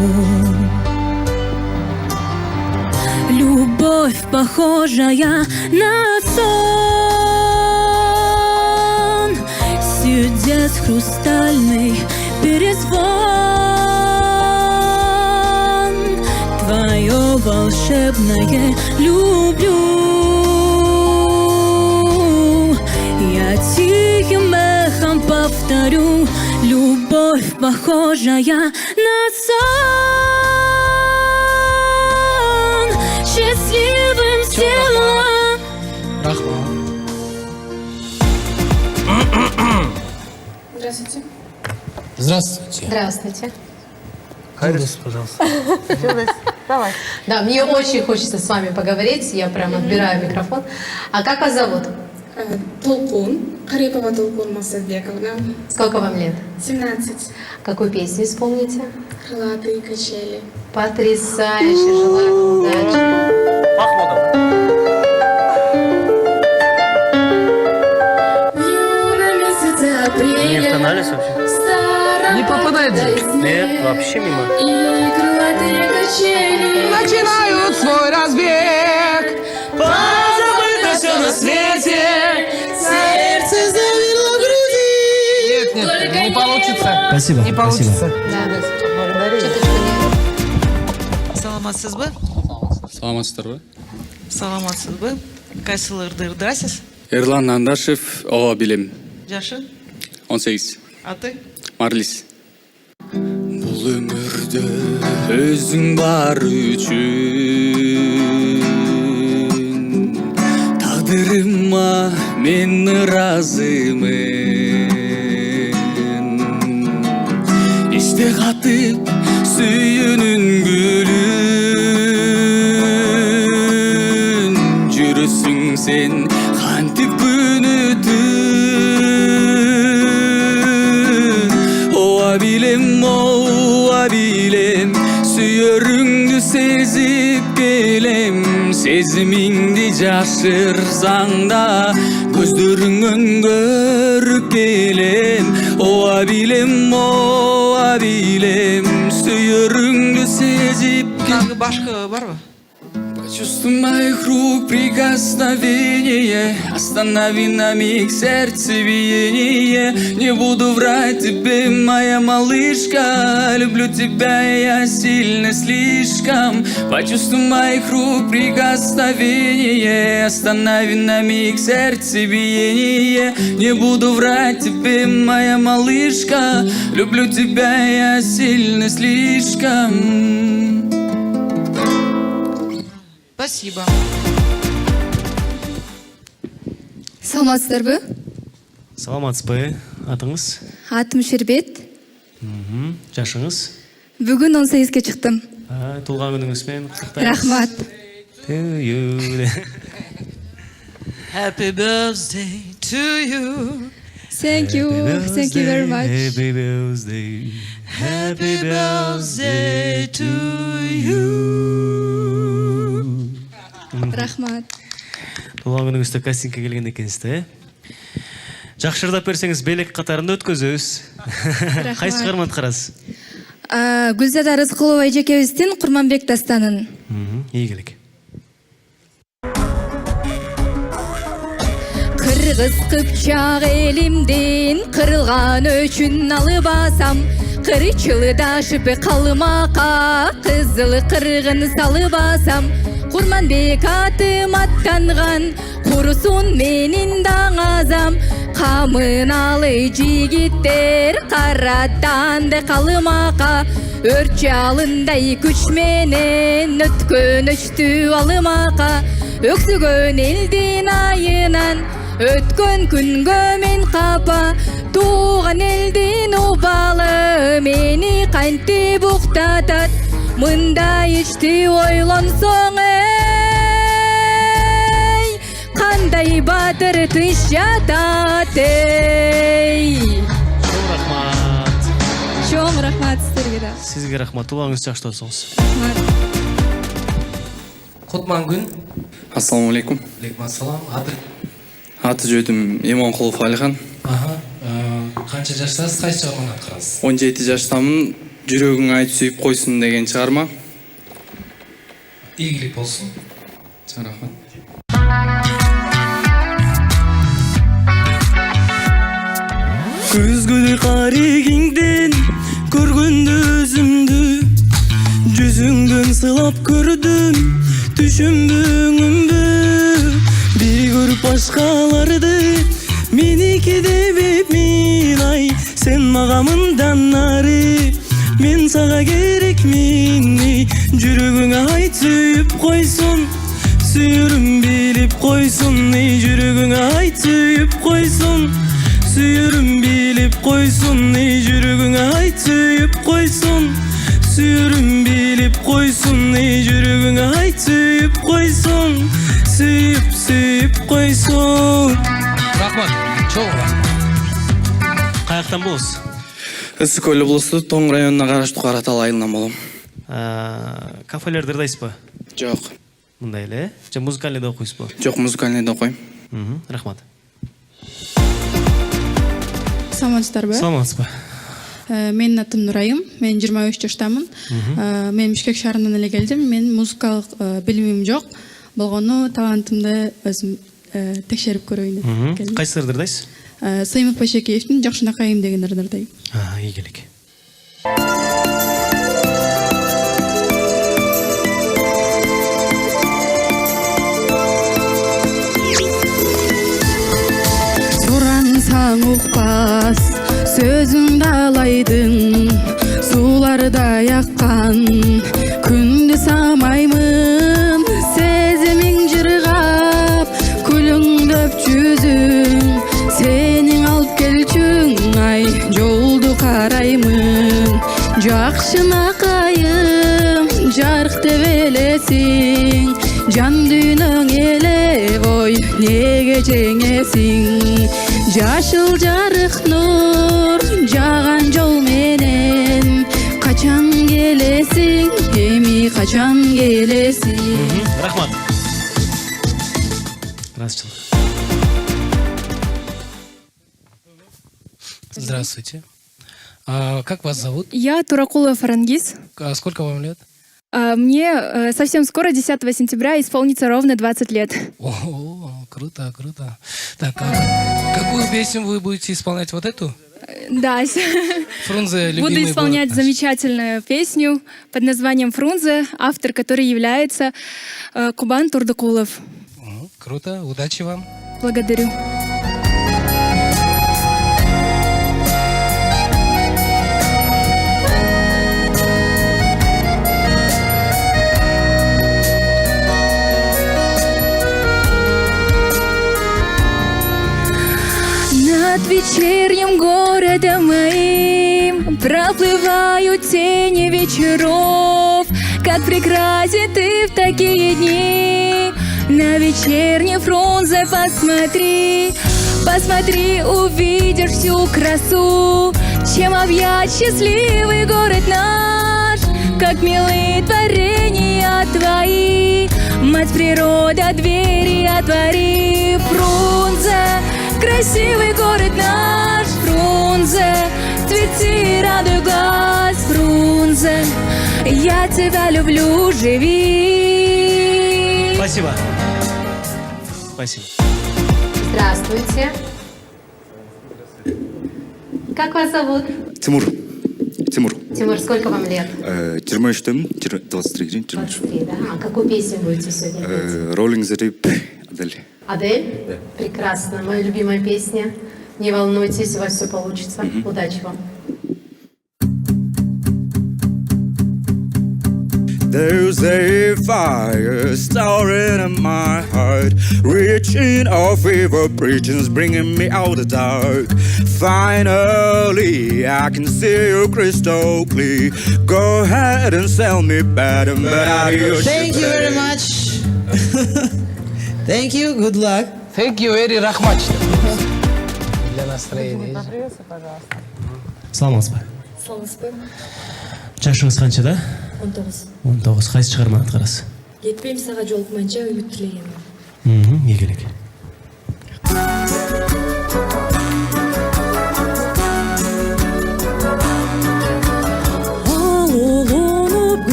Любовь, похожая на сон, сердец хрустальный перезвон. Твое волшебное люблю. Я тихим эхом повторю: любовь, похожая на сон, счастливым сделала. Здравствуйте. Здравствуйте. Здравствуйте. Хайрус, пожалуйста. Давай. Да, мне очень хочется с вами поговорить. Я прям отбираю микрофон. А как вас зовут? Толкун. Карипова Толкун Масадбековна. Сколько вам лет? 17. Какую песню исполните? Крылатые качели. Потрясающе. Желаю вам удачи. Не в Каналис вообще? Не попадает. Нет, вообще мимо. И крылатые качели начинают свой разбег. Позабыто все на свете. Сердце замерло в груди. Нет, не получится. Спасибо. Не получится. Саламатсыз ба? Саламатсыздар ба? Саламатсыз ба? Кайсыларды ырдайсыз? Эрлан Андашев, ооба билем. Жашы? 18. А ты? Марлис. Бұл өмірде өзің бар үшін тағдырыма мен разымын. Есте қатып сүйінің гүлін жүрісің сен қантып күн өтіп сезип келем, сезимиңди жашырсаң да көздөрүңөн көрүп келем. Оа билем, сүйөрүңдү сезип Тағы башка бар ба? Почувствуй моих рук прикосновение, останови на миг сердцебиение. Не буду врать тебе, моя малышка, люблю тебя я сильно слишком. Почувствуй моих рук прикосновение, останови на миг сердцебиение. Не буду врать тебе, моя малышка, люблю тебя я сильно слишком. Спасибо. Саламатсыздарбы? Саламатсызбы? Атыңыз? Атым Шербет. Жашыңыз? Бүгін 18-ке шықтым. Тулған күніңізбен құттықтаймыз. Рахмат. Happy birthday to you. Thank you very much. Happy birthday. Happy birthday to you. Рахмат. Тулған күніңізді кастингке келген екенсізді. Жақсы жырдап берсеңіз белек қатарында өткізіңіз. Қайсы шығарманы қарасыз? Гүлзада Рызқылова Эжекебиздин Курманбек дастанын. Ийгилик. Кыргыз кыпчак элимдин кырылган өчүн алыбасам, кырычылдашып калмакка кызыл кыргын салыбасам. Курманбек атым аттанган, курусун менин даңазам. Камын алы жигиттер каратанды калмакка, өрт жалындай күч менен өткөн өчтү алымакка. Өксүгөн элдин айынан өткөн күнгө мен капа, тууган элдин убалы мени кантип уктатат. Мында ичти ойлонсоң эй, кандай батыр тыш жатат эй. Чоң рахмат сіздерге да. Сізге рахмат, тулғаныңыз жақсы болсыңыз. Кутман күн. Ассаламу алейкум. Алейкум ассалам. Аты жөнүм Иманкулов Алихан. Қанша жаштасыз, қайсы шығарманы атқарасыз? 17 жаштамын. Жүрөгүң айт сүйүп койсун деген чыгарма. Ийгилик болсун. Рахмат. Күзгүл каригиңден көргөндө өзүмдү, жүзүңдөн сылап көрдүм түшүмбүңүмбү. Бир көрүп башкаларды меники деп мен ай, сен мага мындан нары, мен сага керекмин. Жүрөгүңө айт сүйүп койсун, сүйөрүм билип койсун. Жүрөгүңө айт сүйүп койсун, сүйөрүм билип койсун. Жүрөгүңө айт сүйүп койсун, сүйөрүм билип койсун. Жүрөгүңө айт сүйүп койсун, сүйүп койсун. Рахмат, чоң рахмат. Каяктан болосуз? Ысык Көл облусу Тоң районуна караштуу Каратал айылынан болом. Кафелерде ырдайсызбы? Жок. Мындай эле? Же музыкальныйда окуйсузбу? Жок, музыкальныйда окуйм. Рахмат. Саламатсыздарбы? Саламатсызбы. Менин атым Нурайым, мен 23 жаштамын. Мен Бишкек шаарынан эле келдим. Мен музыкалык билимим жок. Болгону талантымды өзүм текшерип көрөйүн деп келдим. Кайсы ырды ырдайсыз? Сыймык Башекеевдин Жакшынакайым деген ырды ырдайм. Ийгилик. Сурансаң укпас сөзүңдү алайдың, сууларда яккан күндү самаймын. Сезимиң жыргап күлүңдөп жүзүң, сенин алып келчүң ай жолду караймын. Жакшынакайым жарык деп элесиң, жан дүйнөң эле ой неге жеңесиң. Жашыл жарык нур жаган жол менен качан келесиң, эми качан келесиң. Рахмат. Разчылык. Здравствуйте. А как вас зовут? Я Туракулова Фарангиз. А сколько вам лет? Мне совсем скоро, 10 сентября, исполнится ровно 20 лет. О, круто, круто. Так, а какую песню вы будете исполнять? Вот эту? Да, Фрунзе, любимый буду исполнять город наш. замечательную песню под названием «Фрунзе», автор которой является Кубан Турдакулов. Круто, удачи вам. Благодарю. Над вечерним городом моим проплывают тени вечеров. Как прекрасен ты в такие дни. На вечерний Фрунзе посмотри, посмотри, увидишь всю красу. Чем объять счастливый город наш, как милые творения твои. Мать природа, двери отвори. Фрунзе, красивый город наш, Фрунзе, цвети, радуй глаз, Фрунзе, я тебя люблю, живи. Спасибо. Спасибо. Здравствуйте. Как вас зовут? Тимур. Тимур. Тимур, сколько вам лет? 23-тім, 23. 23, да? А какую песню будете сегодня петь? Rolling the Deep, Адель. Адель? Да. Прекрасно. Моя любимая песня. Не волнуйтесь, у вас все получится. Удачи вам. There's a fire starting in my heart, reaching a fever preaching's bringing me out of the dark. Finally, I can see you crystal clear. Go ahead and sell me better, but I hear Thank you very much. Thank you, good luck. Thank you very much. Для настроения. Саламатсыз ба? Саламатсызбы? Жашыңыз қанша да? 19. 19. Қайсы шығарманы атқарасыз? Жетпейм саға жолықмайынша үміт тілегенмін. Игілік.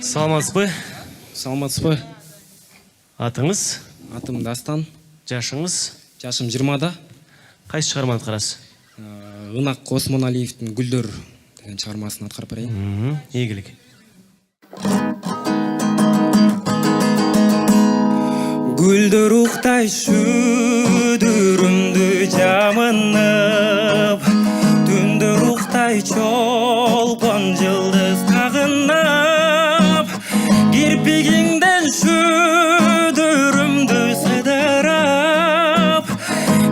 Саламатсызбы? Саламатсызбы? Атыңыз? Атым Дастан. Жашыңыз? Жашым 20-да. Қайсы шығарманы атқарасыз? Ынақ Осмоналиевтің Гүлдөр деген шығармасын атқарып берейін. Игілік. Гүлдөр уқтай шүдірімді жамынып, түндір уқтай чолпон жылдыз тағынып, кирпигиңден шүдірімді сыдырып,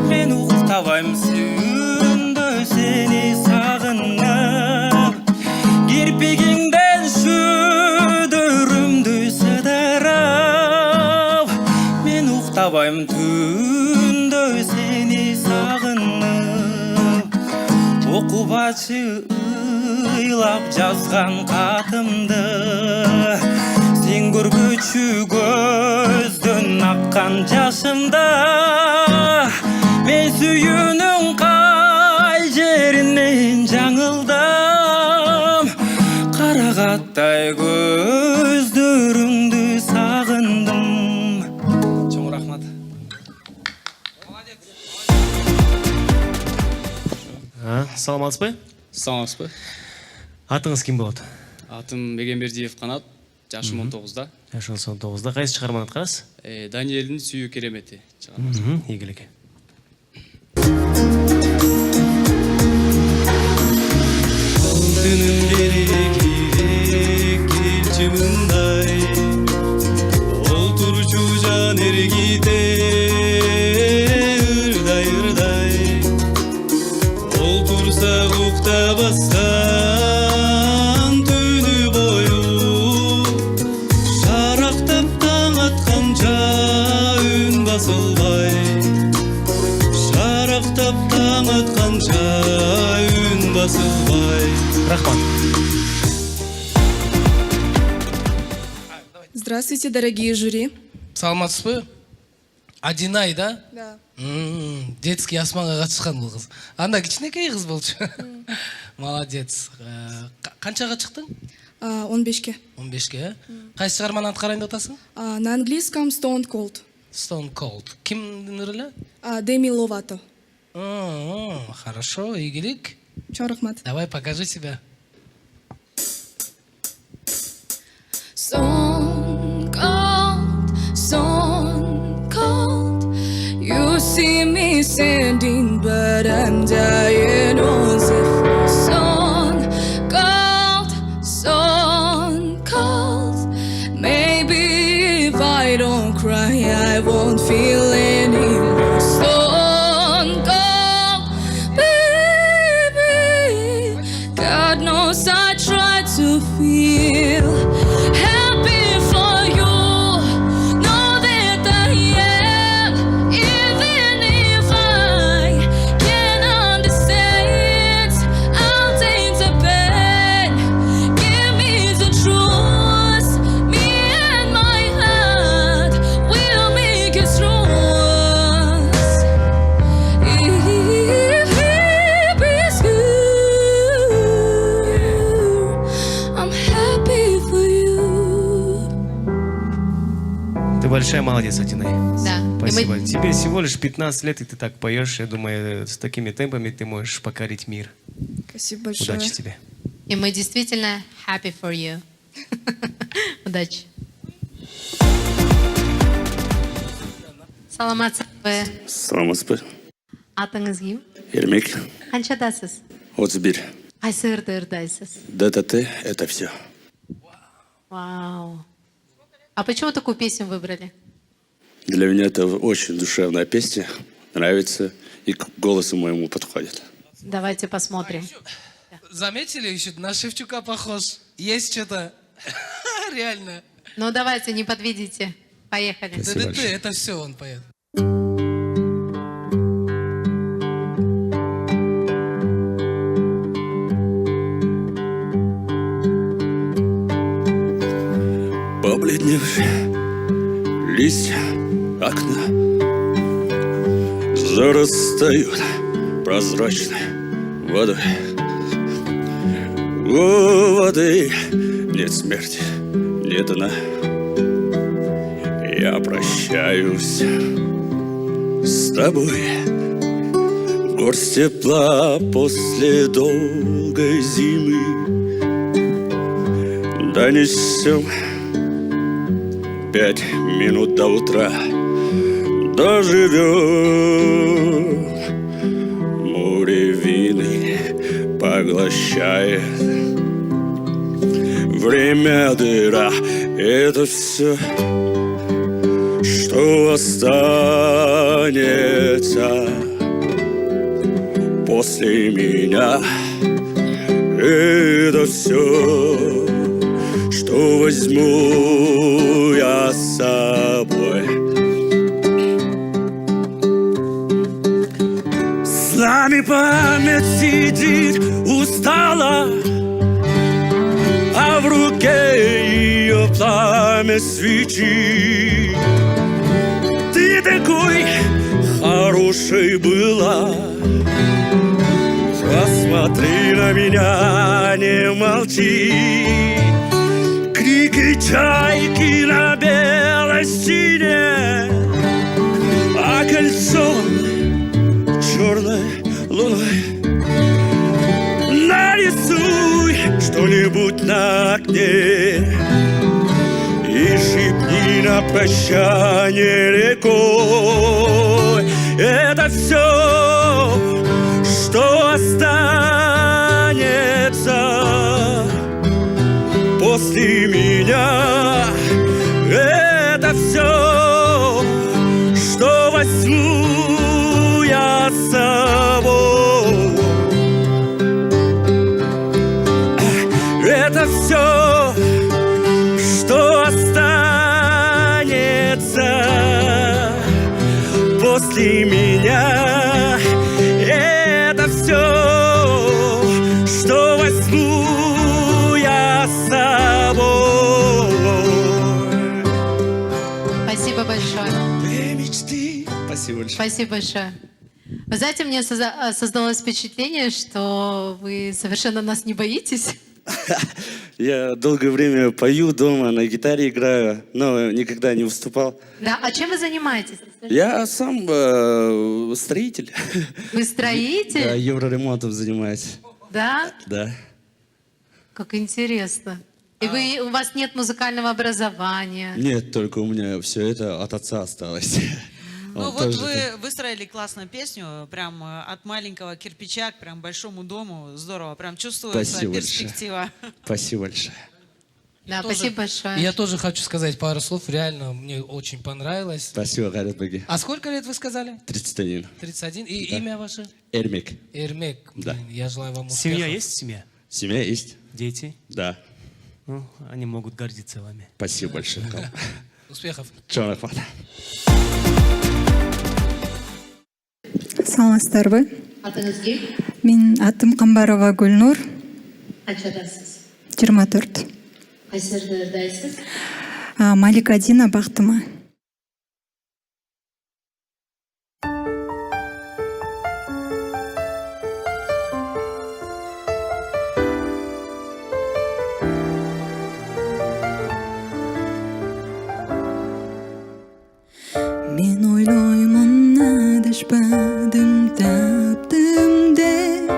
мен уқтабайм сүйүндө сени сағынып, кирпигиңден шүдірімді сыдырып, мен уқтабайм түндө сени сағынып, окубачы ыйлап жазган катымды, сен көргүчү көздөн аккан жашымда, мен сүйүүнүң кай жеринен жаңылдым, карагаттай көздөрүңдү сагындым. Чоң рахмат. Саламатсызбы? Саламатсызбы? Атыңыз ким болот? Атым Бегенбердиев Канат, жашым 19-да. Жашыңыз 19-да. Кайсы шығарманы атқарасыз? Даниэлдин сүйүү керемети. Игілік. тұрса ұқтабастан түні бойы шарақтап таң атқанша үн басылмай шарақтап таң атқанша үн басылмай. Рахмат. Здравствуйте, дорогие жюри. Саламатсыз ба? Адинай, да? Да. Детский асманға қатысқан бұл қыз. Анда кішкенекей қыз болчу. Молодец. Қаншаға шықтың? 15-ке. 15-ке, қайсы шығарманы атқарайын деп атасың? На английском Stone Cold. Stone Cold. Кімдің рөлі? Деми Ловато. Хорошо, игілік. Чё, рахмат. Давай, покажи себя. Stone cold. You see me standing, but I'm dying on the floor. Stone cold. Maybe if I don't cry, I won't feel anymore. Stone cold, baby. God knows I try to feel happy for you. Know that I am, even if I can't understand. I'll take the pain, give me the truth. Me and my heart will make it through. If it's you, I'm happy for you. Ты большая молодец, Адинай. Да. Спасибо. Тебе всего лишь 15 лет, и ты так поешь. Я думаю, с такими темпами ты можешь покорить мир. Спасибо большое. Удачи тебе. И мы действительно happy for you. Удачи. Саламатсыз ба? Саламатсыз. Атыңыз кім? Ермек, Қаншадасыз? 31. Қайсы ырдайсыз? ДТТ – это все. Вау. А почему такую песню выбрали? Для меня это очень душевная песня. Нравится и к голосу моему подходит. Давайте посмотрим. Заметили еще? На Шевчука похож. Есть что-то. Реально. Ну давайте, не подведите. Поехали. ДДТ, это все он поет. Побледневшие листья окна зарастают прозрачной водой. У воды нет смерти, нет дна. Я прощаюсь с тобой. Горсть тепла после долгой зимы. Донесем 5 минут до утра. Доживем. Море вины поглощает. Время дыра — это все, что останется после меня. Это все, что возьму я с собой. С нами память сидит устала, а в руке ее пламя свечи. Ты такой хорошей была, посмотри на меня, не молчи. Крики чайки на белой стене, а кольцо черной луной. Нарисуй что-нибудь на окне и шепни на прощание рекой. Это все, что останется после меня. Это все, что возьму я с собой. все, что останется после меня. Это все, что возьму я с собой. Спасибо большое. Спасибо большое. Спасибо большое. Вы знаете, мне создалось впечатление, что вы совершенно нас не боитесь. Я долгое время пою дома, на гитаре играю, но никогда не выступал. Да, а чем вы занимаетесь? Я сам строитель. Вы строитель? Да, евроремонтом занимаюсь. Да? Да. Как интересно. И у вас нет музыкального образования? Нет, только у меня все это от отца осталось. Ну вот вы выстроили классную песню, прям от маленького кирпича к прям большому дому. Здорово, прям чувствуется перспектива. Спасибо большое. Да, спасибо большое. Я тоже хочу сказать пару слов. Реально, мне очень понравилось. Спасибо, Гарет Баги. А сколько лет вы сказали? 31. 31. И имя ваше? Эрмик. Эрмик. Да. Блин, я желаю вам успехов. Семья есть? Семья? Семья есть. Дети? Да. Ну, они могут гордиться вами. Спасибо большое. Успехов. Чего рахмат. Саламатсыздарбы? Атыңызге? Мен атым Камбарова Гүлнур, Қаншадасыз? 24. Қайсы жердесіз? Маликадина Бақтыма. Мен ойлоймын адашпадым, таптым деп,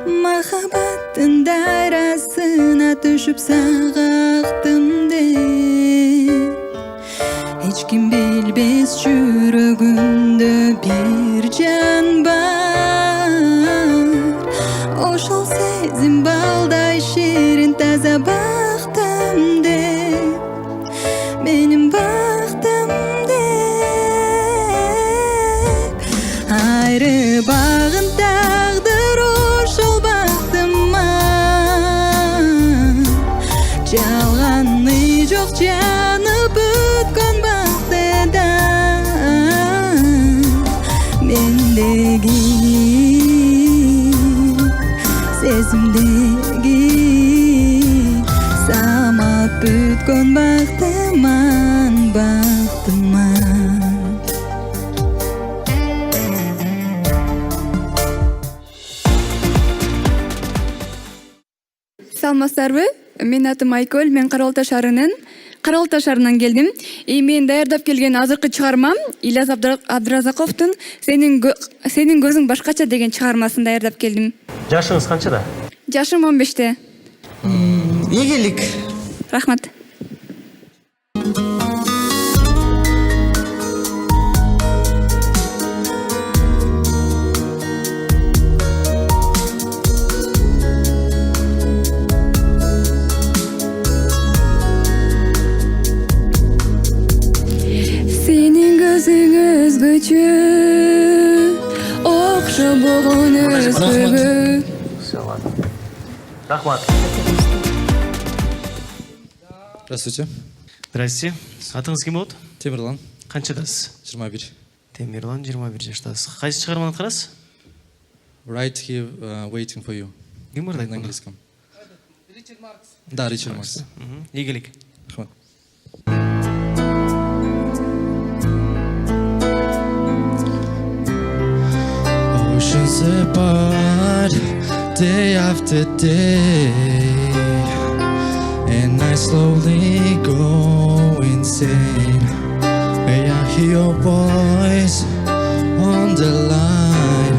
махаббаттың дарасына түшіп сағақтым деп. Ешкім білбес жүрегімді бір жан бар, ошол сезім балдай шерін таза бақтым деп, менің бақтым деп. Айры бағын тағдыр ошол бақтыма, жалғаны жоқ жанып өткөн бақтыда. Мендеги сезімдеги самап өткөн бақтыман, бақтыман. Саламатсыздарбы? Мен атым Айкөл, мен Каралта шаарынан келдим. И мен даярдап келген азыркы чыгармам Ильяс Абдыразаковдун Сенин көзүң башкача деген чыгармасын даярдап келдим. Жашыңыз канчада? Жашым 15-те. Ийгилик. Рахмат. Сенин көзүң өзгөчө, окшо болгон өзгөгө. Рахмат. Здравствуйте. Здрасте. Атыңыз ким болот? Темирлан. Канчадасыз? 21. Темирлан 21 жаштасыз. Кайсы чыгарманы аткарасыз? Right here, waiting for you. Ким бар На английском. Да, Ричард Маркс. Ийгилик. Рахмат. Oceans apart, day after day, and I slowly go insane. May I hear your voice on the line,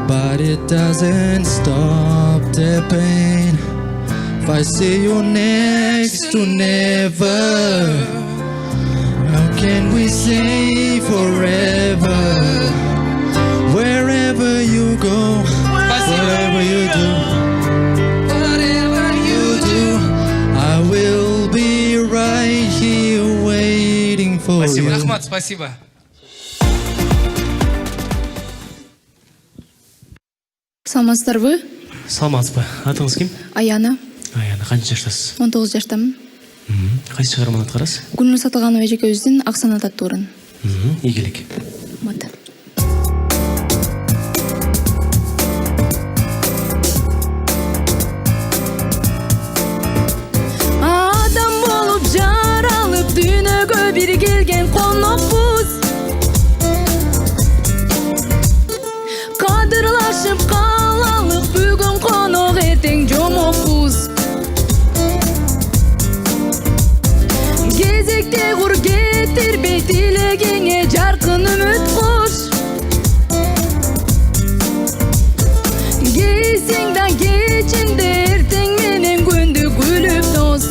but it doesn't stop the pain. If I see you next to never, how can we say forever? Wherever you go, whatever you do, I will be right here waiting for you. Рахмат, спасибо. Саламатсыздарбы? Саламатсызбы. Атыңыз ким? Аяна, Аяна, қанша жаштасыз? 19 жаштамын. Қайсы шығарманы атқарасыз? Гүлнұр Сатылганова Жекеөзүдүн Аксанат турын. Ийгилик. Мата. Адам болып жаралып дүниеге бір келген қонақпыз. Қадырлашып қалалық бүгін қонақ ертең жомоқпыз. Кезекте құр кетірбей тілегеңе жарқын үміт қош. Кейсең да кечіңде ертең менен күнді күліп дос.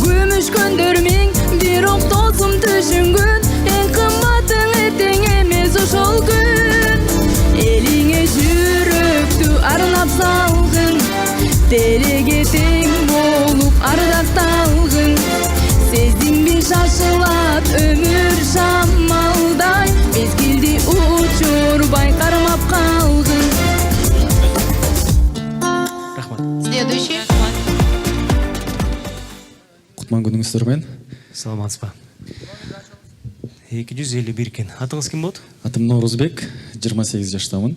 Күміш көндірмең бір оқ тосым түшінгін. Ең қымбатың ертең емес ошол күн. Еліңе жүректі арнап салғын. Тереге тең болып ардақталғын. Сездің бе шашылат өмір шамалдай. Мезгілде учурбай қармап қалғын. Следующий. Құтман күніңіздермен. Саламатсызбы. 251 екен. Атыңыз кім болды? Атым Наурызбек, 28 жаштамын.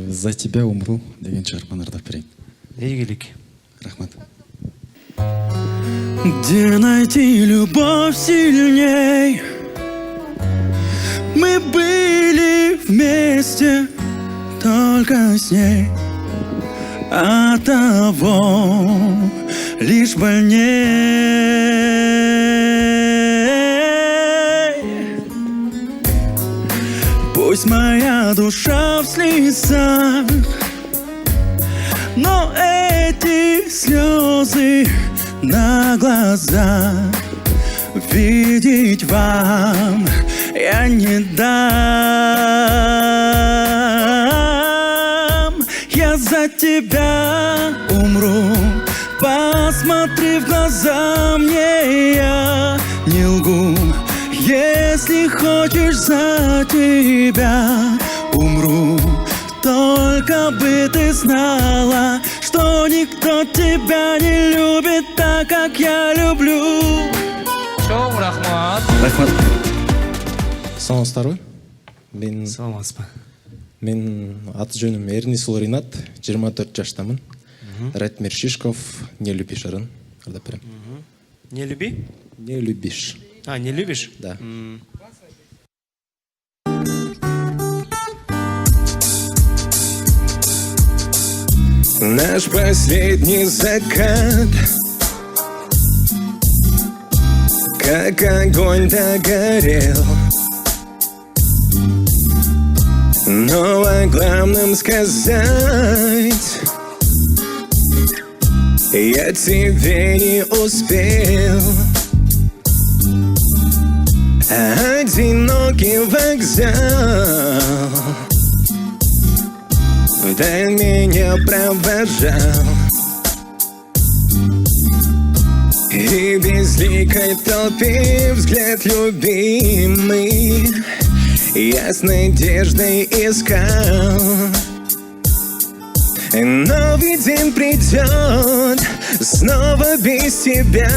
За тебя умру деген шығарманы ырдап берейін. Ийгилик. Рахмат. Где найти любовь сильней? Мы были вместе, только с ней. От того лишь больней. Пусть моя душа в слезах, но эти слезы на глазах видеть вам я не дам. Я за тебя умру, посмотри в глаза мне, я не лгу. Если хочешь, за тебя умру. Только бы ты знала, что никто тебя не любит так, как я люблю. Чоң рахмат. Рахмат. Саламатсыздар ғой? Саламатсызбы. Мен аты жөнім Эрнисул Ринат, 24 жаштамын. Ратмир Шишков, не любишь ырын. Ырдап берем. Не люби? Не любишь. А, не любишь? Да. Наш последний закат, как огонь догорел. Но о главном сказать я тебе не успел. Одинокий вокзал вдаль меня провожал, и безликой толпе взгляд любимый я с надеждой искал. Новый день придет, снова без тебя.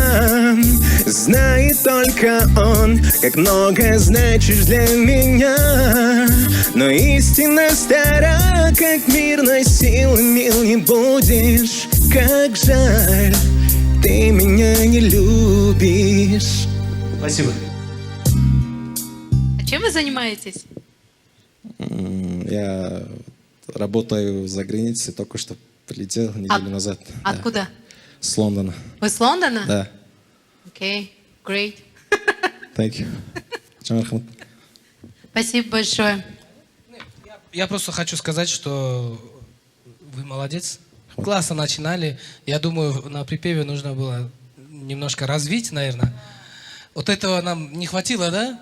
Знает только он, как много значишь для меня. Но истина стара, как мир носил, мил не будешь. Как жаль, ты меня не любишь. Спасибо. А чем вы занимаетесь? Я работаю за границей, только что прилетел неделю назад. Откуда? Да. С Лондона. Вы с Лондона? Да. Окей, great. Thank you. Рахмат. Спасибо большое. Я просто хочу сказать, что вы молодец. Классно начинали. Я думаю, на припеве нужно было немножко развить, наверное. Вот этого нам не хватило, да?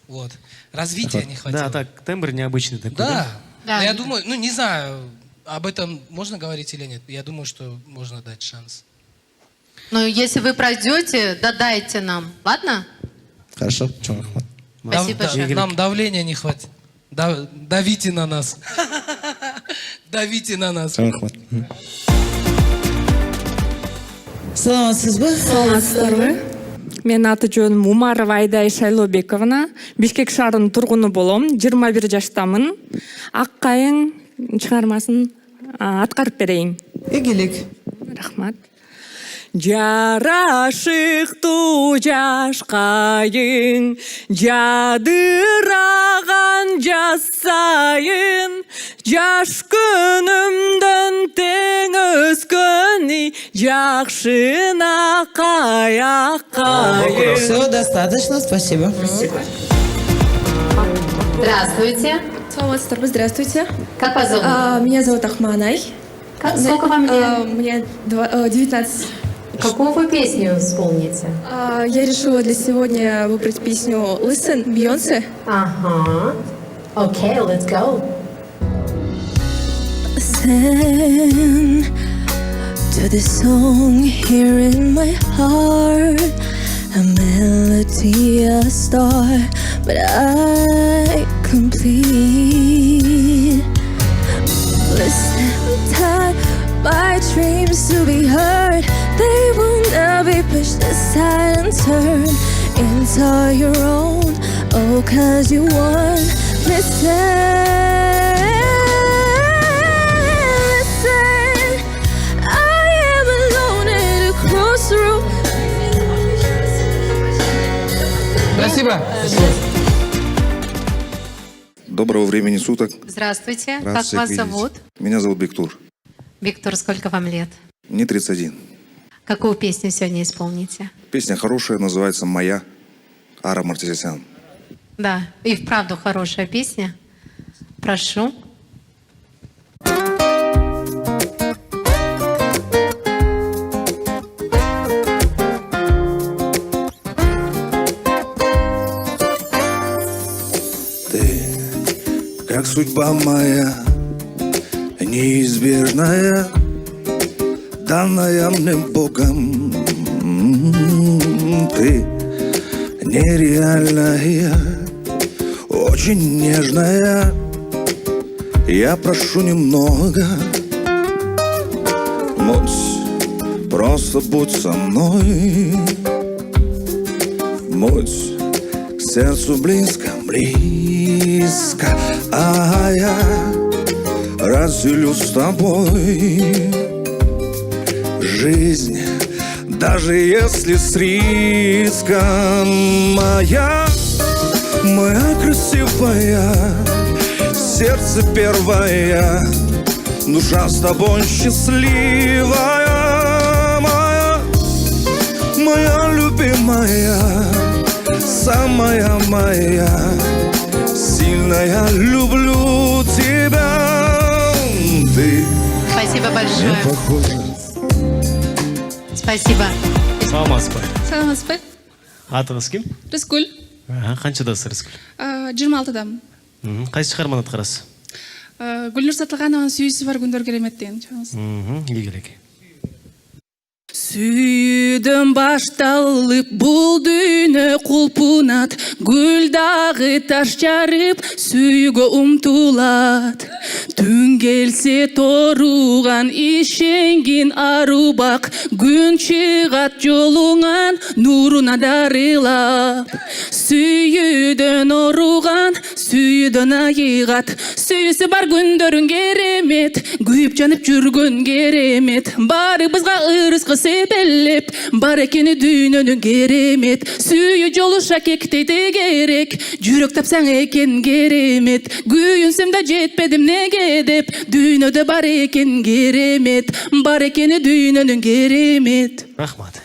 Вот. Развития не хватило. Да, так, тембр необычный такой. Да. Да. Но я думаю, ну не знаю, об этом можно говорить или нет. Я думаю, что можно дать шанс. Ну, если вы пройдете, додайте нам, ладно? Хорошо. Спасибо большое. Нам давления не хватит. Давите на нас. Давите на нас. Рахмат. Саламатсызбы? Саламатсыздарбы? Мен аты жөнүм Умарова Айдай Шайлообековна. Бишкек шаарынын тургуну болом. 21 жаштамын. Ак кайың чыгармасын аткарып берейин. Игилик. Рахмат. Жарашыктуу жаш кайың, жадыраган жаз сайын, жаш күнүмдөн тең өскөни, жакшына кайың. Все, достаточно, спасибо. Здравствуйте. Саламатсыздарбы, здравствуйте. Как вас зовут? Меня зовут Ахманай. Сколько вам лет? Мне 19. Какую вы песню исполните? Я решила для сегодня выбрать песню Listen, Бейонсе. Ага. Okay, let's go. Listen to the song here in my heart, a melody, a star, but I complete. Listen, time my dreams to be heard, they will not be pushed aside and turned into your own. Oh, 'cause you won. Listen. Спасибо. Доброго времени суток. Здравствуйте. Рад Как всех вас видеть. зовут? Меня зовут Бектур. Виктор, сколько вам лет? Мне 31. Какую песню сегодня исполните? Песня хорошая, называется «Моя». Ара Мартиросян. Да, и вправду хорошая песня. Прошу. Как судьба моя, неизбежная, данная мне Богом. Ты нереальная, очень нежная. Я прошу немного, будь, просто будь со мной. Будь к сердцу близко, близко, а я разделю с тобой жизнь, даже если с риском. Моя красивая, сердце первая, душа с тобой счастливая. Моя любимая, самая моя, сильная, люблю тебя. Ты Спасибо не большое. похожа. Спасибо. Саламатсызбы. Саламатсызбы? Атыңыз ким? Рыскүл. Канчадасыз Рыскүл? 26-дамын. Кайсы чыгарманы аткарасыз? Гүлнур Сатылганованын «Сүйүүсү бар күндөр керемет» деген чыгабыз. Ийгилек. Сүйдім башталып бұл дүйнө кулпунат, гүл дагы таш жарып сүйгө умтулат. Түн келсе торуган ишенгин арубак, күн чыгат жолуңан нуруна дарылап. Сүйүүдөн оруган, сүйүүдөн айыгат, сүйүүсү бар күндөрүң керемет, күйүп жанып жүргөн керемет. Барыбызга ырыскы себелеп, бар экени дүйнөнүн керемет. Сүйүү жолу шакектейди керек, жүрөк тапсаң экен керемет. Күйүнсөм да жетпедим неге деп, дүйнөдө бар экен керемет, бар экени дүйнөнүн керемет. Рахмат.